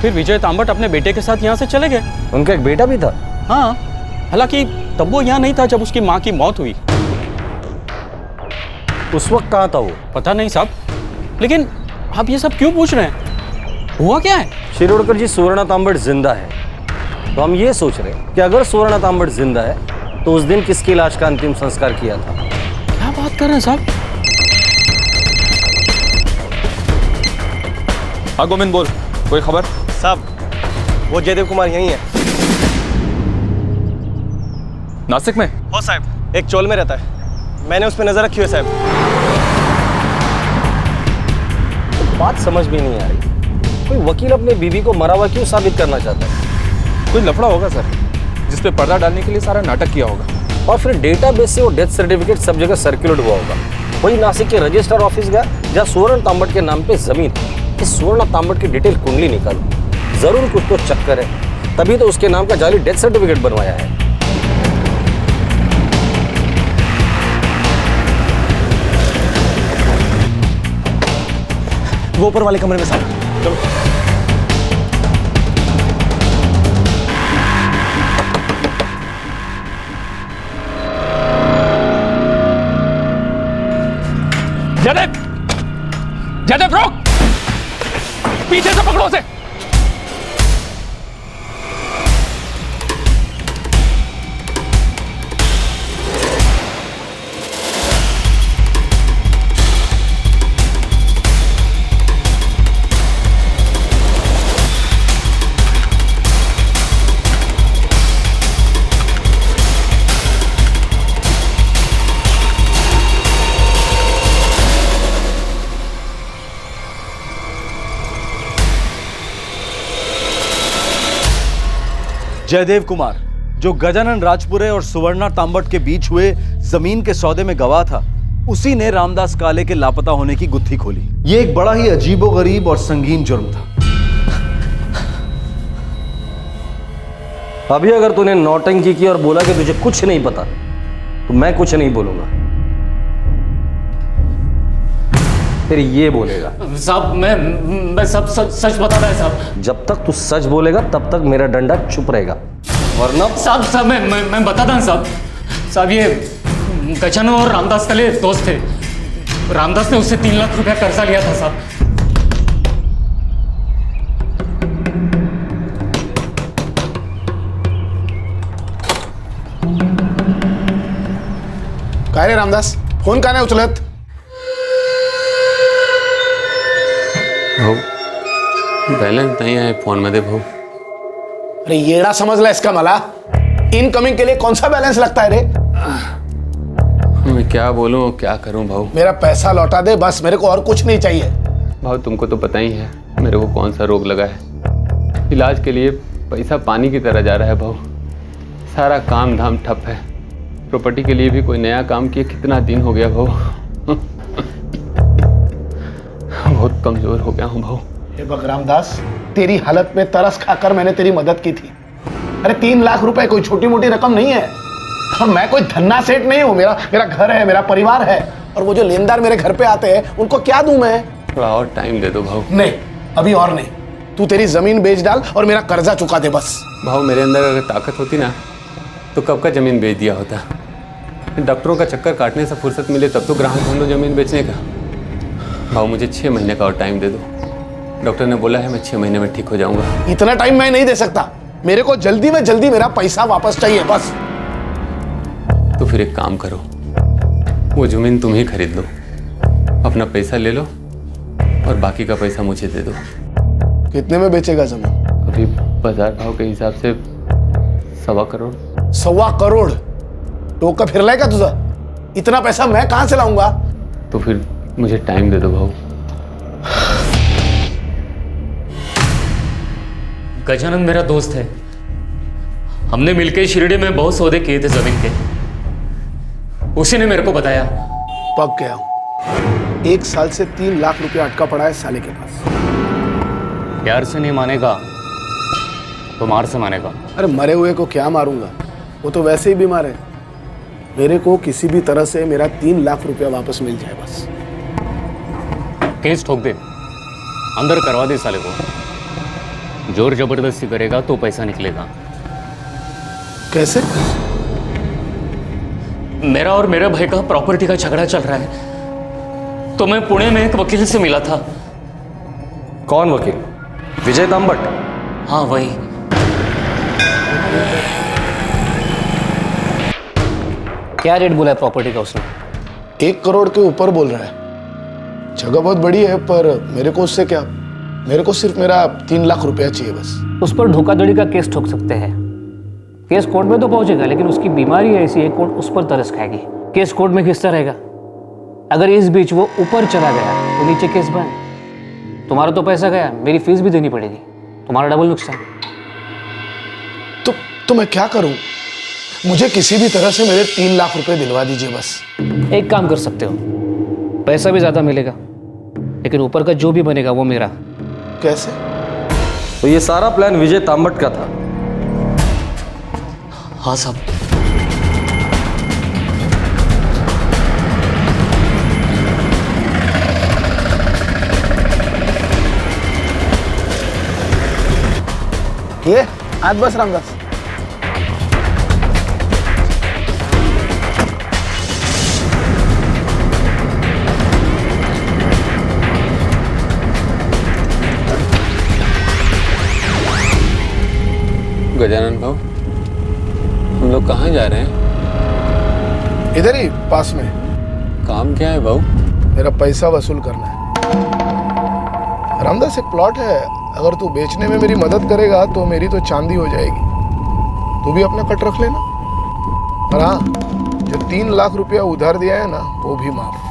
फिर विजय तांबट अपने बेटे के साथ यहाँ से चले गए।
उनका एक बेटा भी था?
हाँ, हालांकि तब वो यहाँ नहीं था जब उसकी माँ की मौत हुई।
उस वक्त कहाँ था वो?
पता नहीं साहब, लेकिन आप ये सब क्यों पूछ रहे हैं? हुआ क्या है?
शिरोडकर जी सुवर्णा तांबट जिंदा है, तो हम ये सोच रहे हैं कि अगर सुवर्णा तांबट जिंदा है तो उस दिन किसकी लाश का अंतिम संस्कार किया था?
क्या बात कर रहे हैं साहब?
हाँ गोविंद बोल, कोई खबर?
साहब वो जयदेव कुमार यहीं है।
नासिक में?
हो साहब, एक चोल में रहता है, मैंने उस पर नजर रखी हुई है साहब।
बात समझ में नहीं आ रही, कोई वकील अपने बीवी को मरा हुआ क्यों साबित करना चाहता है?
कोई लफड़ा होगा सर, जिस पे पर्दा डालने के लिए सारा नाटक किया होगा।
और फिर डेटाबेस से वो डेथ सर्टिफिकेट सब जगह सर्कुलेट हुआ होगा। वही नासिक के रजिस्ट्रार ऑफिस गया जहाँ सुवर्ण तांबट के नाम पे जमीन। इस सुवर्ण तांबट की डिटेल कुंडली निकालो, जरूर कुछ तो चक्कर है, तभी तो उसके नाम का जाली डेथ सर्टिफिकेट बनवाया है।
वो ऊपर वाले कमरे में साहब, चलो।
जयदेव, जयदेव रोक, पीछे से पकड़ो उसे।
जयदेव कुमार, जो गजानन राजपुरे और सुवर्णा तांबट के बीच हुए जमीन के सौदे में गवाह था, उसी ने रामदास काले के लापता होने की गुत्थी खोली। ये एक बड़ा ही अजीबोगरीब और संगीन जुर्म था।
अभी अगर तूने नौटंकी की और बोला कि तुझे कुछ नहीं पता, तो मैं कुछ नहीं बोलूंगा, फिर ये बोलेगा।
साहब मैं सब सच बता रहा है साहब।
जब तक तू सच बोलेगा तब तक मेरा डंडा चुप रहेगा, वरना
साहब मैं बताता हूँ साहब ये गजानन और रामदास काले दोस्त थे। रामदास ने उससे 3 लाख रुपया कर्जा लिया था साहब।
काय रे रामदास, फोन का नाही उचलत?
भाऊ बैलेंस नहीं है फोन मध्ये भाऊ।
अरे येड़ा समझला इसका मला? इनकमिंग के लिए कौन सा बैलेंस लगता है रे?
मैं क्या बोलूं क्या करूं भाऊ?
मेरा पैसा लौटा दे बस, मेरे को और कुछ नहीं चाहिए।
भाऊ तुमको तो पता ही है मेरे को कौन सा रोग लगा है। इलाज के लिए पैसा पानी की तरह जा रहा है भाऊ। सारा काम धाम ठप है। प्रॉपर्टी के लिए भी कोई नया काम किए कितना दिन हो गया भाऊ। बहुत कमजोर हो गया हूँ भाऊ।
हे भग रामदास, तेरी हालत में तरस खाकर मैंने तेरी मदद की थी। अरे 3 लाख रुपए कोई छोटी मोटी रकम नहीं है। और मैं कोई धन्ना सेठ नहीं हूँ। मेरा घर है, मेरा परिवार है, और वो जो लेनदार मेरे घर पे आते हैं उनको क्या दूं मैं?
थोड़ा और टाइम दे दो भाऊ।
नहीं, अभी और नहीं। तू तेरी जमीन बेच डाल और मेरा कर्जा चुका दे बस।
भाऊ मेरे अंदर अगर ताकत होती ना तो कब का जमीन बेच दिया होता। डॉक्टरों का चक्कर काटने से फुर्सत मिले तब तो ग्राहक ढूंढो जमीन बेचने का। भाऊ मुझे 6 महीने का और टाइम दे दो। डॉक्टर ने बोला है मैं 6 महीने में ठीक हो जाऊंगा।
इतना टाइम मैं नहीं दे सकता। मेरे को जल्दी में जल्दी मेरा पैसा वापस चाहिए बस।
तो फिर एक काम करो, वो जमीन तुम ही खरीद लो, अपना पैसा ले लो और बाकी का पैसा मुझे दे दो।
कितने में बेचेगा जमीन?
अभी बाजार भाव के हिसाब से 1.25 करोड़।
1.25 करोड़? टोका फिरलाय का तुझा? इतना पैसा मैं कहां से लाऊंगा?
तो फिर मुझे टाइम दे दो भाऊ।
गजानन मेरा दोस्त है। हमने मिलकर शिरडी में बहुत सौदे किए थे जमीन के। उसी ने मेरे को बताया।
पक गया हूं। 1 साल से 3 लाख रुपया अटका पड़ा है साले के पास।
प्यार से नहीं मानेगा तो मार से मानेगा।
अरे मरे हुए को क्या मारूंगा? वो तो वैसे ही बीमार है। मेरे को किसी भी तरह से मेरा 3 लाख रुपया वापस मिल जाए बस।
केस ठोक दे, अंदर करवा दे साले को। जोर जबरदस्ती करेगा तो पैसा निकलेगा।
कैसे?
मेरा और मेरे भाई का प्रॉपर्टी का झगड़ा चल रहा है, तो मैं पुणे में एक वकील से मिला था।
कौन वकील? विजय तांबट?
हाँ वही। क्या रेट बोला है प्रॉपर्टी का उसने?
1 करोड़ के ऊपर बोल रहा है। जगह बहुत बड़ी है, पर मेरे को उससे क्या? मेरे को सिर्फ मेरा 3 लाख रुपया चाहिए बस।
उस पर धोखाधड़ी का केस ठोक सकते हैं। केस कोर्ट में तो पहुंचेगा, लेकिन उसकी बीमारी ऐसी है कोर्ट उस पर तरस खाएगी। केस कोर्ट में घिसता रहेगा। अगर इस बीच वो ऊपर चला गया तो नीचे केस बंद। तुम्हारा तो पैसा गया, मेरी फीस भी देनी पड़ेगी, तुम्हारा डबल नुकसान।
तो मैं क्या करूं? मुझे किसी भी तरह से मेरे 3 लाख रुपए दिलवा दीजिए बस।
एक काम कर सकते हो, पैसा भी ज्यादा मिलेगा, लेकिन ऊपर का जो भी बनेगा वो मेरा।
कैसे?
तो ये सारा प्लान विजय तांबट का था?
हाँ साहब।
ये आज बस रामदास।
गजानन भाऊ हम लोग कहाँ जा रहे हैं?
इधर ही पास में।
काम क्या है भाऊ?
मेरा पैसा वसूल करना है। रामदास एक प्लॉट है, अगर तू बेचने में मेरी मदद करेगा तो मेरी तो चांदी हो जाएगी। तू भी अपना कट रख लेना। और हाँ, जो 3 लाख रुपया उधार दिया है ना, वो भी माफ।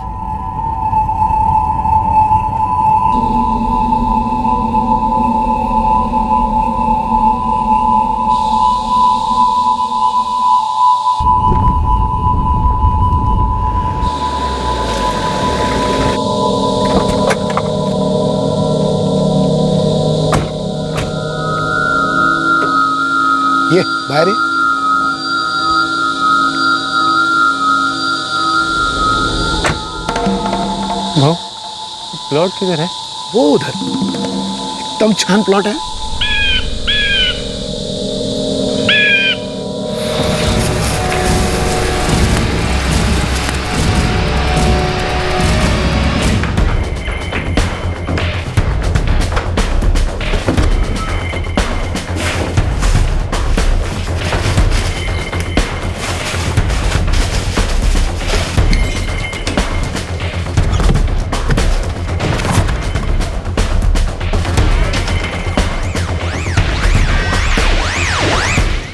ये बाहर ही।
भाऊ प्लॉट किधर है?
वो उधर एकदम छान प्लॉट है।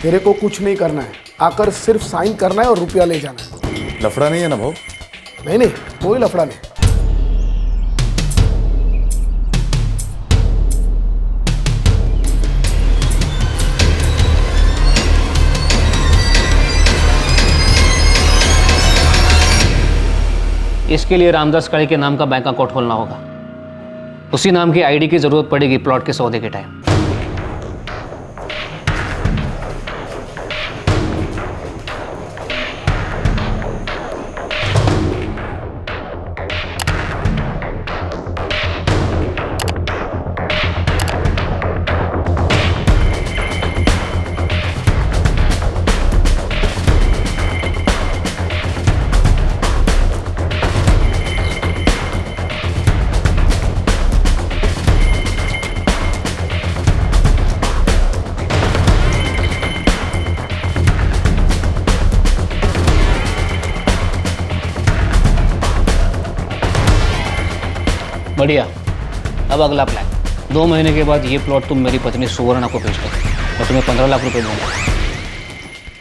तेरे को कुछ नहीं करना है, आकर सिर्फ साइन करना है और रुपया ले जाना है।
लफड़ा नहीं है ना भाऊ?
नहीं नहीं, कोई लफड़ा नहीं।
इसके लिए रामदास काळे के नाम का बैंक अकाउंट खोलना होगा। उसी नाम की आईडी की जरूरत पड़ेगी प्लॉट के सौदे के टाइम। बढ़िया। अब अगला प्लान, 2 महीने के बाद ये प्लॉट तुम मेरी पत्नी सुवर्णा को बेच दो। मैं तुम्हें 15 लाख रुपए दूंगा,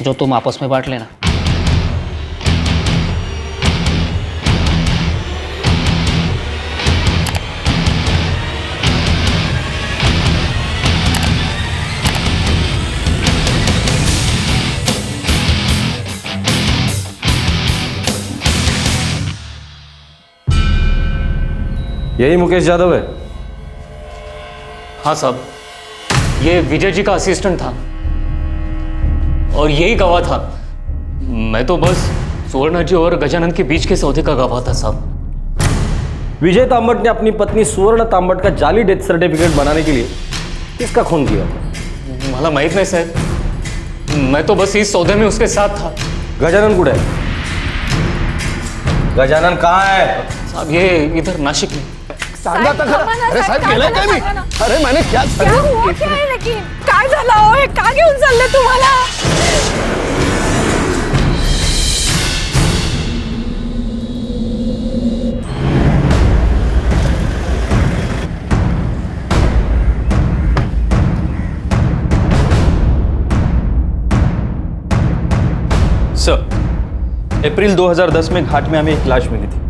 जो तुम आपस में बांट लेना।
यही मुकेश यादव है?
हाँ साहब, ये विजय जी का असिस्टेंट था और यही गवाह था। मैं तो बस सुवर्णा जी और गजानन के बीच के सौदे का गवाह था साहब।
विजय तांबट ने अपनी पत्नी सुवर्ण तांबट का जाली डेथ सर्टिफिकेट बनाने के लिए किसका खून किया?
मला माहित नहीं साहब, मैं तो बस इस सौदे में उसके साथ था।
गजानन कुछ है? गजानन कहाँ है?
साहब ये इधर नाशिक में।
सांगा तक। अरे साहेब गेलाय काय मी? अरे मैंने क्या
हुआ क्या है? लेकिन काय झालं हो? हे का घेऊन चालले तुम्हाला?
सर, अप्रैल 2010 में घाट में हमें एक लाश मिली थी।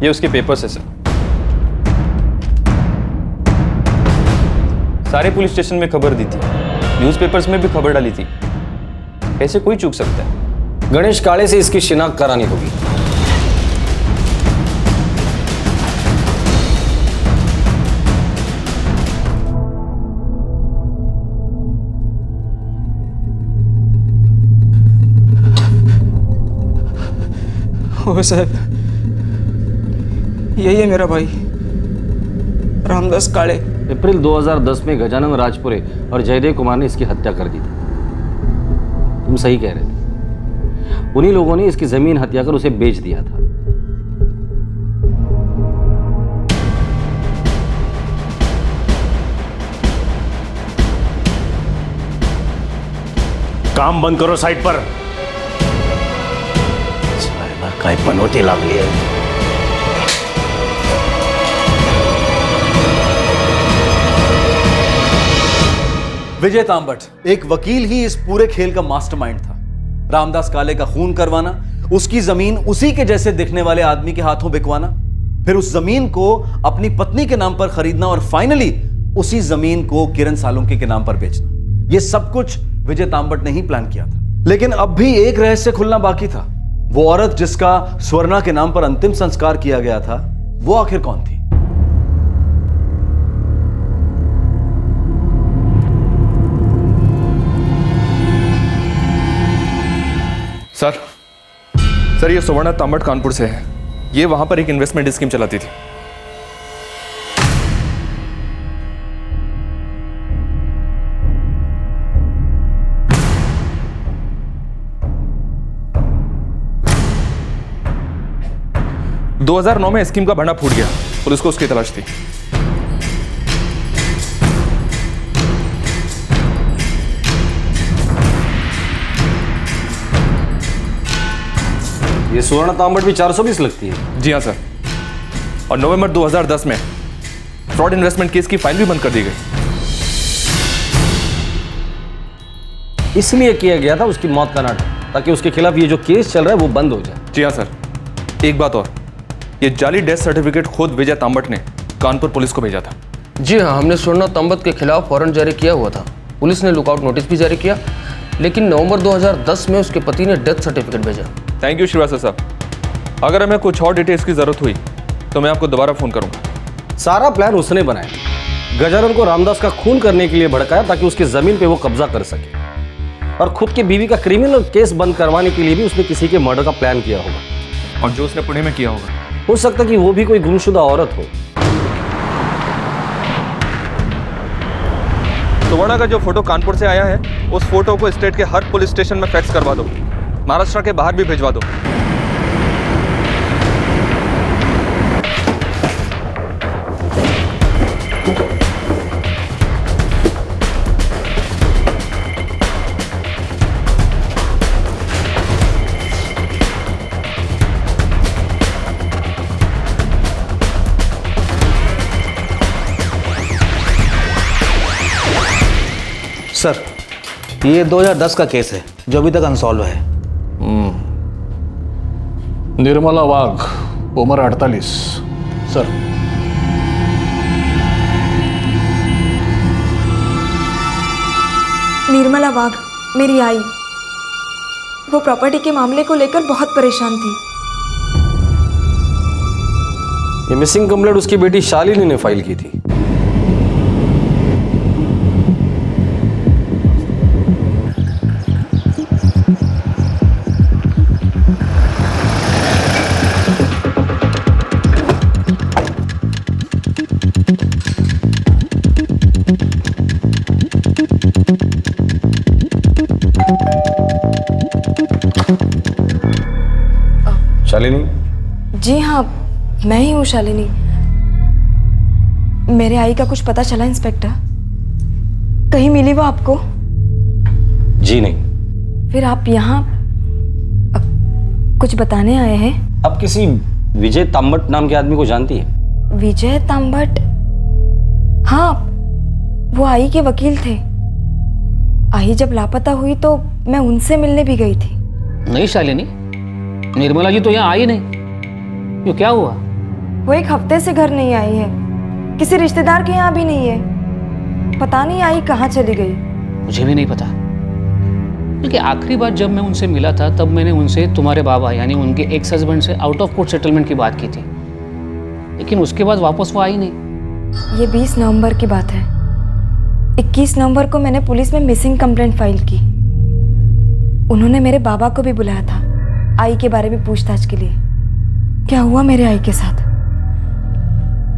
ये उसके पेपर्स है सर। सारे पुलिस स्टेशन में खबर दी थी, न्यूज़पेपर्स में भी खबर डाली थी। ऐसे कोई चूक सकता है?
गणेश काळे से इसकी शिनाख्त करानी होगी।
हो साहब, यही है मेरा भाई रामदास काळे।
अप्रैल 2010 में गजानन राजपुरे और जयदेव कुमार ने इसकी हत्या कर दी थी। तुम सही कह रहे थे, उन्हीं लोगों ने इसकी जमीन हत्या कर उसे बेच दिया था।
काम बंद करो साइड पर।
काय पनोती लागली आहे।
विजय तांबट एक वकील ही इस पूरे खेल का मास्टरमाइंड था। रामदास काळे का खून करवाना, उसकी जमीन उसी के जैसे दिखने वाले आदमी के हाथों बिकवाना, फिर उस जमीन को अपनी पत्नी के नाम पर खरीदना और फाइनली उसी जमीन को किरण सालुंके के नाम पर बेचना। यह सब कुछ विजय तांबट ने ही प्लान किया था। लेकिन अब भी एक रहस्य खुलना बाकी था। वो औरत जिसका स्वर्णा के नाम पर अंतिम संस्कार किया गया था, वो आखिर कौन थी?
सर ये सुवर्णा तांबट कानपुर से है। ये वहां पर एक इन्वेस्टमेंट स्कीम चलाती थी। – 2009 में स्कीम का भंडा फूट गया, पुलिस को उसकी तलाश थी।
ये सुवर्ण तांबट भी 420 लगती है।
जी हाँ सर। और नवंबर 2010 में फ्रॉड इन्वेस्टमेंट केस की फाइल भी बंद कर दी गई।
इसलिए किया गया था उसकी मौत का नाटक, ताकि उसके खिलाफ ये जो केस चल रहा है वो बंद हो जाए।
जी हाँ सर। एक बात और, ये जाली डेथ सर्टिफिकेट खुद विजय तांबट ने कानपुर पुलिस को भेजा था।
जी हाँ, हमने सुवर्णा तांबट के खिलाफ वारंट जारी किया हुआ था। पुलिस ने लुकआउट नोटिस भी जारी किया, लेकिन नवंबर 2010 में उसके पति ने डेथ सर्टिफिकेट भेजा।
थैंक यू श्रीवास्तव साहब। अगर हमें कुछ और डिटेल्स की जरूरत हुई तो मैं आपको दोबारा फोन करूंगा।
सारा प्लान उसने बनाया। गजानन को रामदास का खून करने के लिए भड़काया ताकि उसकी जमीन पे वो कब्जा कर सके, और खुद की बीवी का क्रिमिनल केस बंद करवाने के लिए भी उसने किसी के मर्डर का प्लान किया होगा।
और जो उसने पुणे में किया होगा,
हो सकता कि वो भी कोई गुमशुदा औरत हो।
सुवर्णा का जो फोटो कानपुर से आया है, उस फोटो को स्टेट के हर पुलिस स्टेशन में फैक्स करवा दो, महाराष्ट्र के बाहर भी भिजवा दो।
सर, ये 2010 का केस है जो अभी तक अनसॉल्व है।
निर्मला वाघ, उम्र 48। सर,
निर्मला वाघ मेरी आई। वो प्रॉपर्टी के मामले को लेकर बहुत परेशान थी।
ये मिसिंग कंप्लेंट उसकी बेटी शालिनी ने फाइल की थी। शालिनी?
जी हाँ, मैं ही हूँ शालिनी। मेरे आई का कुछ पता चला इंस्पेक्टर? कहीं मिली वो आपको?
जी नहीं।
फिर आप यहाँ कुछ बताने आए हैं?
आप किसी विजय तांबट नाम के आदमी को जानती है?
विजय तांबट? हाँ, वो आई के वकील थे। आई जब लापता हुई तो मैं उनसे मिलने भी गई थी।
नहीं शालिनी, निर्मला जी तो यहाँ आई नहीं। क्यों, क्या हुआ?
वो एक हफ्ते से घर नहीं आई है, किसी रिश्तेदार के यहाँ भी नहीं है। पता नहीं आई कहाँ चली गई।
मुझे भी नहीं पता, क्योंकि आखिरी बार जब मैं उनसे मिला था तब मैंने उनसे तुम्हारे बाबा यानी उनके एक्स हस्बैंड से आउट ऑफ कोर्ट सेटलमेंट की बात की थी, लेकिन उसके बाद वापस वो आई नहीं।
ये 20 नवंबर की बात है। 21 नवंबर को मैंने पुलिस में मिसिंग कंप्लेंट फाइल की। उन्होंने मेरे बाबा को भी बुलाया था आई के बारे में पूछताछ के लिए। क्या हुआ मेरे आई के साथ?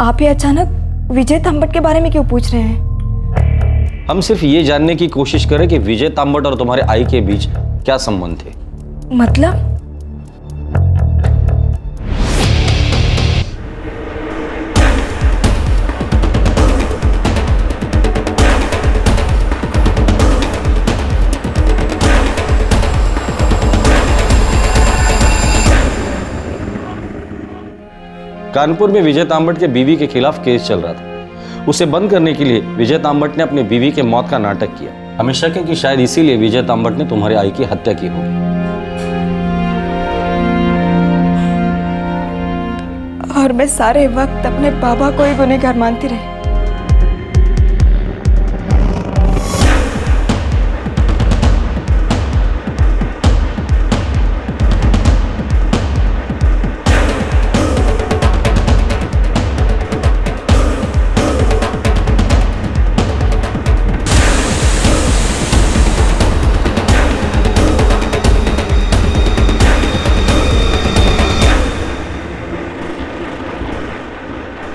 आप ये अचानक विजय तांबट के बारे में क्यों पूछ रहे हैं?
हम सिर्फ ये जानने की कोशिश करें कि विजय तांबट और तुम्हारे आई के बीच क्या संबंध थे।
मतलब?
कानपुर में विजय तांबट के बीवी के खिलाफ केस चल रहा था। उसे बंद करने के लिए विजय तांबट ने अपनी बीवी के मौत का नाटक किया। हमें शक है कि शायद इसीलिए विजय तांबट ने तुम्हारे आई की हत्या की होगी।
और मैं सारे वक्त अपने बाबा को ही गुनहगार मानती रही।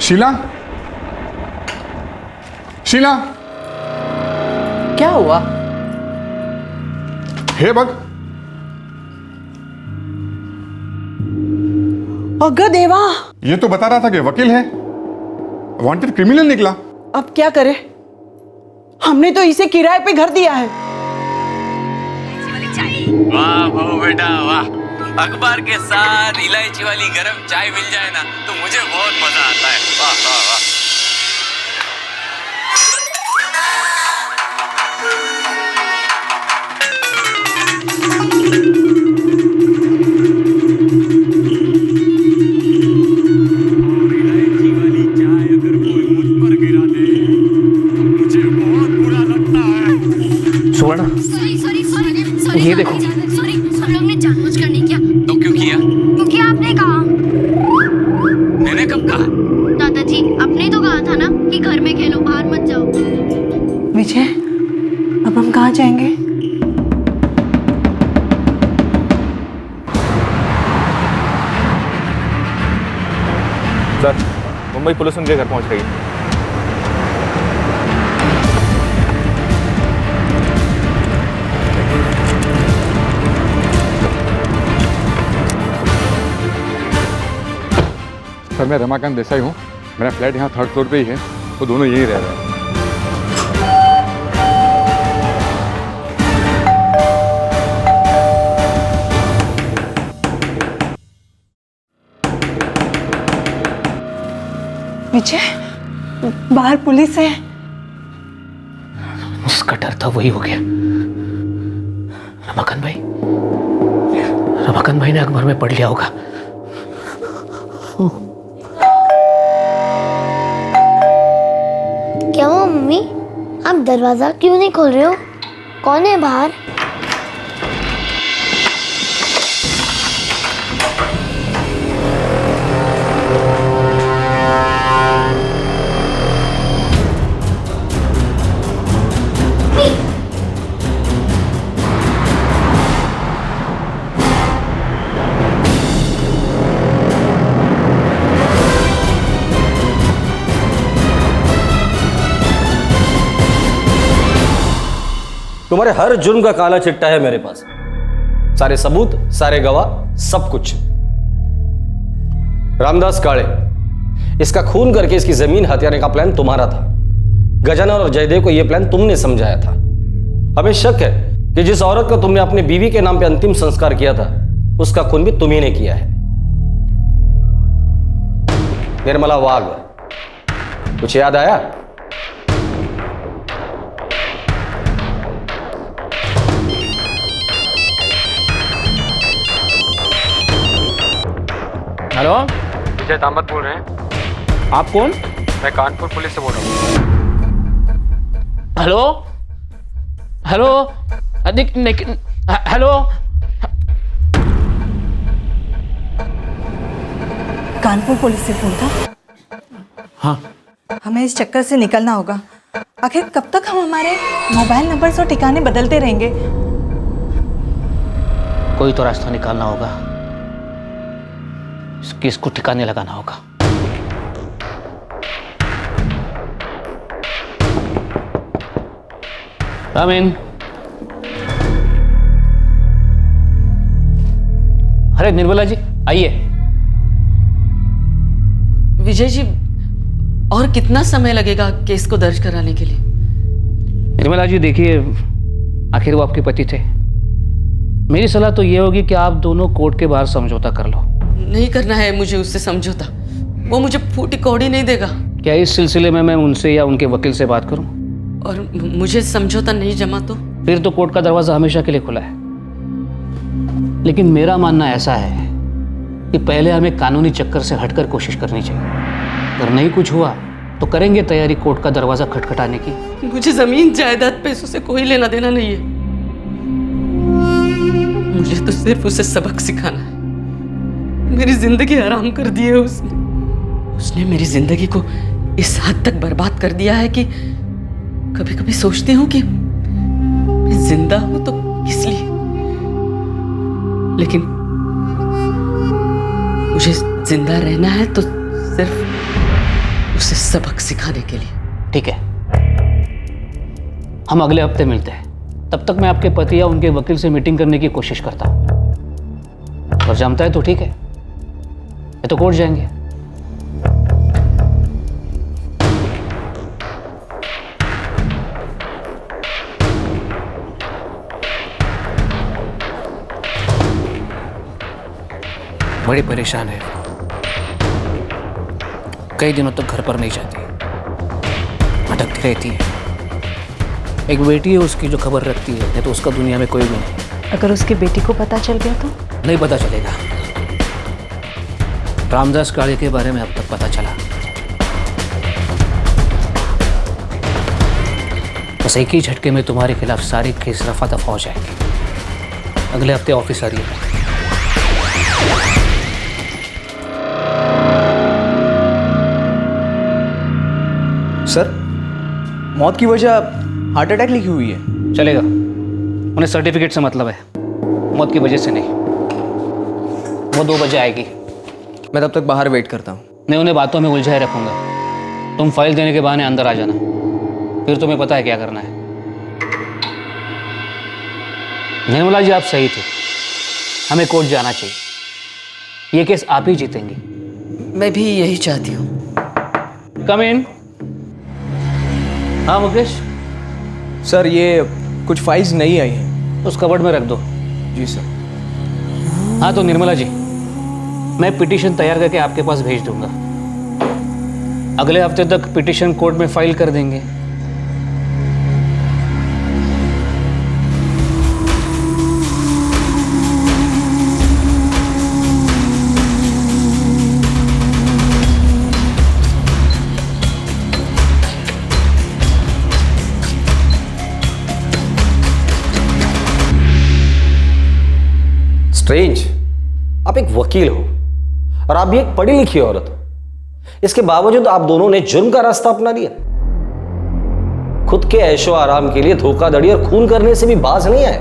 शीला, शीला,
क्या हुआ?
हे बग,
अगर देवा,
ये तो बता रहा था कि वकील है, वांटेड क्रिमिनल निकला।
अब क्या करे? हमने तो इसे किराए पे घर दिया है।
वाह बहू बेटा वाह, अखबार के साथ इलायची वाली गरम चाय मिल जाए ना तो मुझे बहुत मजा आता है। वाह वाह वाह।
ये देखो।
सॉरी, हम लोग ने जानबूझकर नहीं किया।
तो क्यों किया?
क्योंकि आपने कहा।
मैंने कब कहा?
दादाजी, आपने तो कहा था ना कि घर में खेलो, बाहर मत जाओ।
विजय, अब हम कहाँ जाएंगे?
सर, मुंबई पुलिस उनके घर पहुंच रही है।
सर, मैं रमाकांत देसाई हूँ। मेरा फ्लैट यहाँ 3rd फ्लोर पे ही है। वो दोनों यहीं रह रहे हैं।
विजय, बाहर पुलिस है।
उसका डर था वही हो गया। रमाकांत भाई ने अखबार में पढ़ लिया होगा।
क्या हुआ मम्मी? आप दरवाजा क्यों नहीं खोल रहे हो? कौन है बाहर?
तुम्हारे हर जुर्म का काला चिट्टा है मेरे पास। सारे सबूत, सारे गवाह, सब कुछ। रामदास काळे, इसका खून करके इसकी जमीन हथियाने का प्लान तुम्हारा था। गजानन और जयदेव को यह प्लान तुमने समझाया था। हमें शक है कि जिस औरत को तुमने अपनी बीवी के नाम पे अंतिम संस्कार किया था, उसका खून भी तुम्ही ने किया है। निर्मला वाघ, कुछ याद आया?
हेलो,
विजय तामत बोल रहे हैं।
आप कौन?
मैं कानपुर पुलिस से बोल रहा हूँ।
Hello hello hello.
Kanpur police से फोन था।
हाँ,
हमें इस चक्कर से निकलना होगा। आखिर कब तक हम हमारे मोबाइल नंबर और ठिकाने बदलते रहेंगे?
कोई तो रास्ता निकालना होगा। इस केस को ठिकाने लगाना होगा। रामीन, अरे निर्मला जी आइए।
विजय जी, और कितना समय लगेगा केस को दर्ज कराने के लिए?
निर्मला जी देखिए, आखिर वो आपके पति थे। मेरी सलाह तो ये होगी कि आप दोनों कोर्ट के बाहर समझौता कर लो।
नहीं करना है मुझे उससे समझौता। वो मुझे फूटी कौड़ी नहीं देगा।
क्या इस सिलसिले में मैं उनसे या उनके वकील से बात करूं?
और मुझे समझौता नहीं जमा तो?
फिर तो कोर्ट का दरवाजा हमेशा के लिए खुला है। लेकिन मेरा मानना ऐसा है कि पहले हमें कानूनी चक्कर से हटकर कोशिश करनी चाहिए। अगर नहीं कुछ हुआ तो करेंगे तैयारी कोर्ट का दरवाजा खटखटाने की।
मुझे जमीन जायदाद पैसों से कोई लेना देना नहीं है। मुझे तो सिर्फ उसे सबक सिखाना है। मेरी जिंदगी हराम कर दी है उसने मेरी जिंदगी को इस हद तक बर्बाद कर दिया है कि कभी कभी सोचती हूँ कि मैं जिंदा हूं तो किस लिए। लेकिन मुझे जिंदा रहना है तो सिर्फ उसे सबक सिखाने के लिए।
ठीक है, हम अगले हफ्ते मिलते हैं। तब तक मैं आपके पति या उनके वकील से मीटिंग करने की कोशिश करता हूं। और जमता है तो ठीक है, ये तो कोर्ट जाएंगे। बड़ी परेशान है, कई दिनों तक घर पर नहीं जाती, भटकती रहती है। एक बेटी है उसकी जो खबर रखती है, नहीं तो उसका दुनिया में कोई भी नहीं।
अगर उसकी बेटी को पता चल गया तो?
नहीं पता चलेगा। रामदास काले के बारे में अब तक पता चला, बस एक ही झटके में तुम्हारे खिलाफ सारी केस रफा दफा हो जाएंगे। अगले हफ्ते ऑफिस आ रही है।
सर, मौत की वजह हार्ट अटैक लिखी हुई है।
चलेगा, उन्हें सर्टिफिकेट से मतलब है, मौत की वजह से नहीं। वो 2 बजे आएगी।
मैं तब तक बाहर वेट करता हूँ।
मैं उन्हें बातों में उलझाए रखूंगा। तुम फाइल देने के बहाने अंदर आ जाना, फिर तुम्हें पता है क्या करना है। निर्मला जी, आप सही थे, हमें कोर्ट जाना चाहिए। ये केस आप ही जीतेंगी।
मैं भी यही चाहती हूँ।
कम इन। हाँ मुकेश।
सर, ये कुछ फाइल्स नहीं आई हैं।
उस कबर्ड में रख दो।
जी सर।
हाँ तो निर्मला जी, मैं पिटीशन तैयार करके आपके पास भेज दूंगा। अगले हफ्ते तक पिटीशन कोर्ट में फाइल कर देंगे।
स्ट्रेंज, आप एक वकील हो और आप भी एक पढ़ी लिखी औरत हो। इसके बावजूद आप दोनों ने जुर्म का रास्ता अपना लिया। खुद के ऐशो आराम के लिए धोखाधड़ी और खून करने से भी बाज नहीं आए।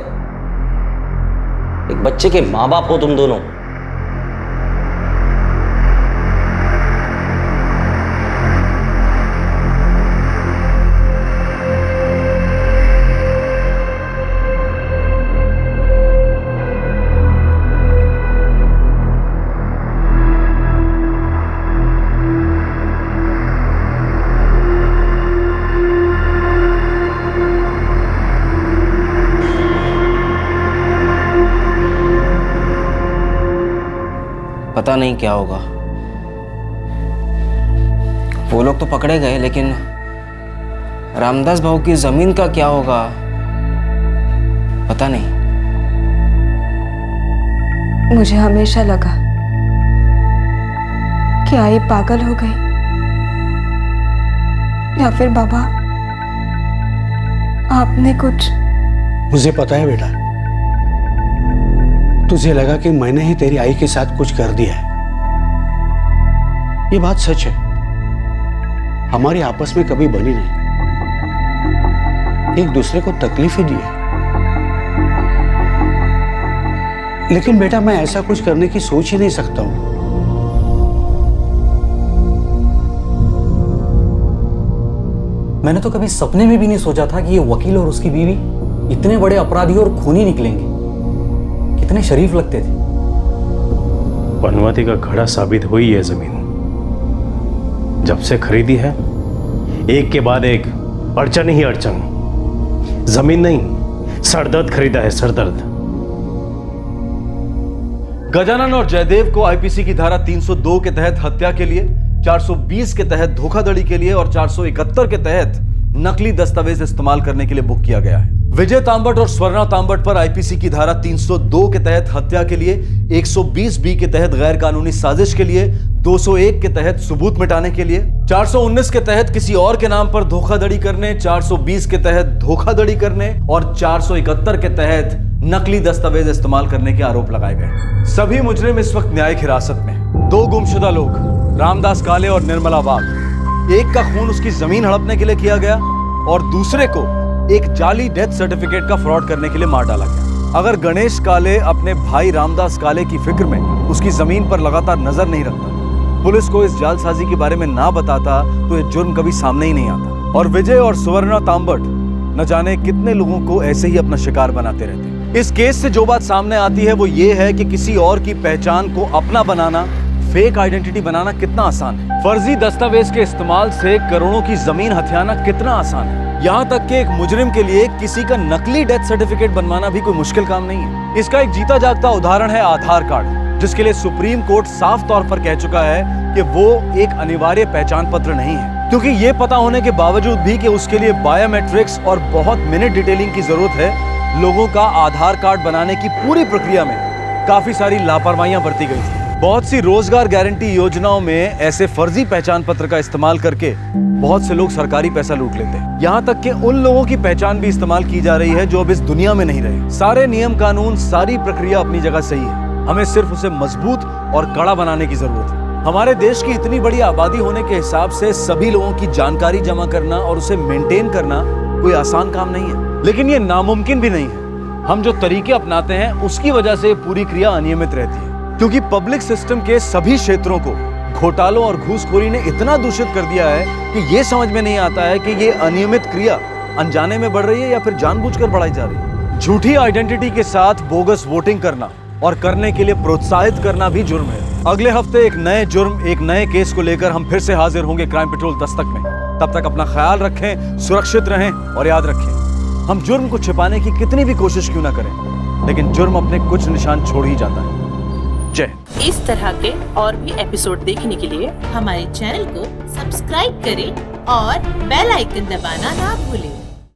एक बच्चे के मां बाप हो तुम दोनों।
पता नहीं क्या होगा। वो लोग तो पकड़े गए, लेकिन रामदास भाऊ की जमीन का क्या होगा पता नहीं।
मुझे हमेशा लगा कि आई पागल हो गई, या फिर बाबा आपने कुछ।
मुझे पता है बेटा, तुझे लगा कि मैंने ही तेरी आई के साथ कुछ कर दिया है। ये बात सच है, हमारी आपस में कभी बनी नहीं, एक दूसरे को तकलीफ ही दी है। लेकिन बेटा, मैं ऐसा कुछ करने की सोच ही नहीं सकता हूं।
मैंने तो कभी सपने में भी नहीं सोचा था कि ये वकील और उसकी बीवी इतने बड़े अपराधी और खूनी निकलेंगे। कितने शरीफ लगते थे।
पनवती का घड़ा साबित हुई है जमीन। जब से खरीदी है, एक के बाद एक अड़चन ही अड़चन। जमीन नहीं, सरदर्द खरीदा है, सरदर्द।
गजानन और जयदेव को आईपीसी की धारा 302 के तहत हत्या के लिए, 420 के तहत धोखाधड़ी के लिए और 471 के तहत नकली दस्तावेज इस्तेमाल करने के लिए बुक किया गया है। विजय तांबट और स्वर्णा तांबट पर आईपीसी की धारा 302 के तहत हत्या के लिए, 120 बी के तहत गैर कानूनी साजिश के लिए, 201 के तहत सबूत मिटाने के लिए, 419 के तहत किसी और के नाम पर धोखाधड़ी करने, 420 के तहत धोखाधड़ी करने और 471 के तहत नकली दस्तावेज इस्तेमाल करने के आरोप लगाए गए। सभी मुजरिम इस वक्त न्यायिक हिरासत में। 2 गुमशुदा लोग, रामदास काले और निर्मला वाघ, एक का खून उसकी जमीन हड़पने के लिए किया गया और दूसरे को एक जाली डेथ सर्टिफिकेट का फ्रॉड करने के लिए मार डाला गया। अगर गणेश काले अपने भाई रामदास काले की फिक्र में उसकी जमीन पर लगातार नजर नहीं रखता, पुलिस को इस जालसाजी के बारे में ना बताता तो ये जुर्म कभी सामने ही नहीं आता। और विजय और सुवर्णा तांबट न जाने कितने लोगों को ऐसे ही अपना शिकार बनाते रहते। इस केस से जो बात सामने आती है वो ये है कि किसी और की पहचान को अपना बनाना, फेक आइडेंटिटी बनाना कितना आसान है। फर्जी दस्तावेज के इस्तेमाल से करोड़ों की जमीन हथियाना कितना आसान है। यहाँ तक कि एक मुजरिम के लिए किसी का नकली डेथ सर्टिफिकेट बनवाना भी कोई मुश्किल काम नहीं है। इसका एक जीता जागता उदाहरण है आधार कार्ड, जिसके लिए सुप्रीम कोर्ट साफ तौर पर कह चुका है कि वो एक अनिवार्य पहचान पत्र नहीं है, क्योंकि ये पता होने के बावजूद भी कि उसके लिए बायोमेट्रिक्स और बहुत मिनट डिटेलिंग की जरूरत है, लोगों का आधार कार्ड बनाने की पूरी प्रक्रिया में काफी सारी लापरवाहियां बरती गई थी। बहुत सी रोजगार गारंटी योजनाओं में ऐसे फर्जी पहचान पत्र का इस्तेमाल करके बहुत से लोग सरकारी पैसा लूट लेते हैं। यहाँ तक कि उन लोगों की पहचान भी इस्तेमाल की जा रही है जो अब इस दुनिया में नहीं रहे। सारे नियम कानून, सारी प्रक्रिया अपनी जगह सही है, हमें सिर्फ उसे मजबूत और कड़ा बनाने की जरूरत है। हमारे देश की इतनी बड़ी आबादी होने के हिसाब से सभी लोगों की जानकारी जमा करना और उसे मेंटेन करना कोई आसान काम नहीं है, लेकिन ये नामुमकिन भी नहीं है। हम जो तरीके अपनाते हैं उसकी वजह से पूरी क्रिया अनियमित रहती है, क्योंकि पब्लिक सिस्टम के सभी क्षेत्रों को घोटालों और घूसखोरी ने इतना दूषित कर दिया है कि ये समझ में नहीं आता है कि ये अनियमित क्रिया अनजाने में बढ़ रही है या फिर जानबूझकर बढ़ाई जा रही है। झूठी आइडेंटिटी के साथ बोगस वोटिंग करना और करने के लिए प्रोत्साहित करना भी जुर्म है। अगले हफ्ते एक नए जुर्म, एक नए केस को लेकर हम फिर से हाजिर होंगे क्राइम पेट्रोल दस्तक में। तब तक अपना ख्याल रखें, सुरक्षित रहें और याद रखें, हम जुर्म को छिपाने की कितनी भी कोशिश क्यों ना करें, लेकिन जुर्म अपने कुछ निशान छोड़ ही जाता है। जय।
इस तरह के और भी एपिसोड देखने के लिए हमारे चैनल को सब्सक्राइब करें और बेल आइकन दबाना ना भूलें।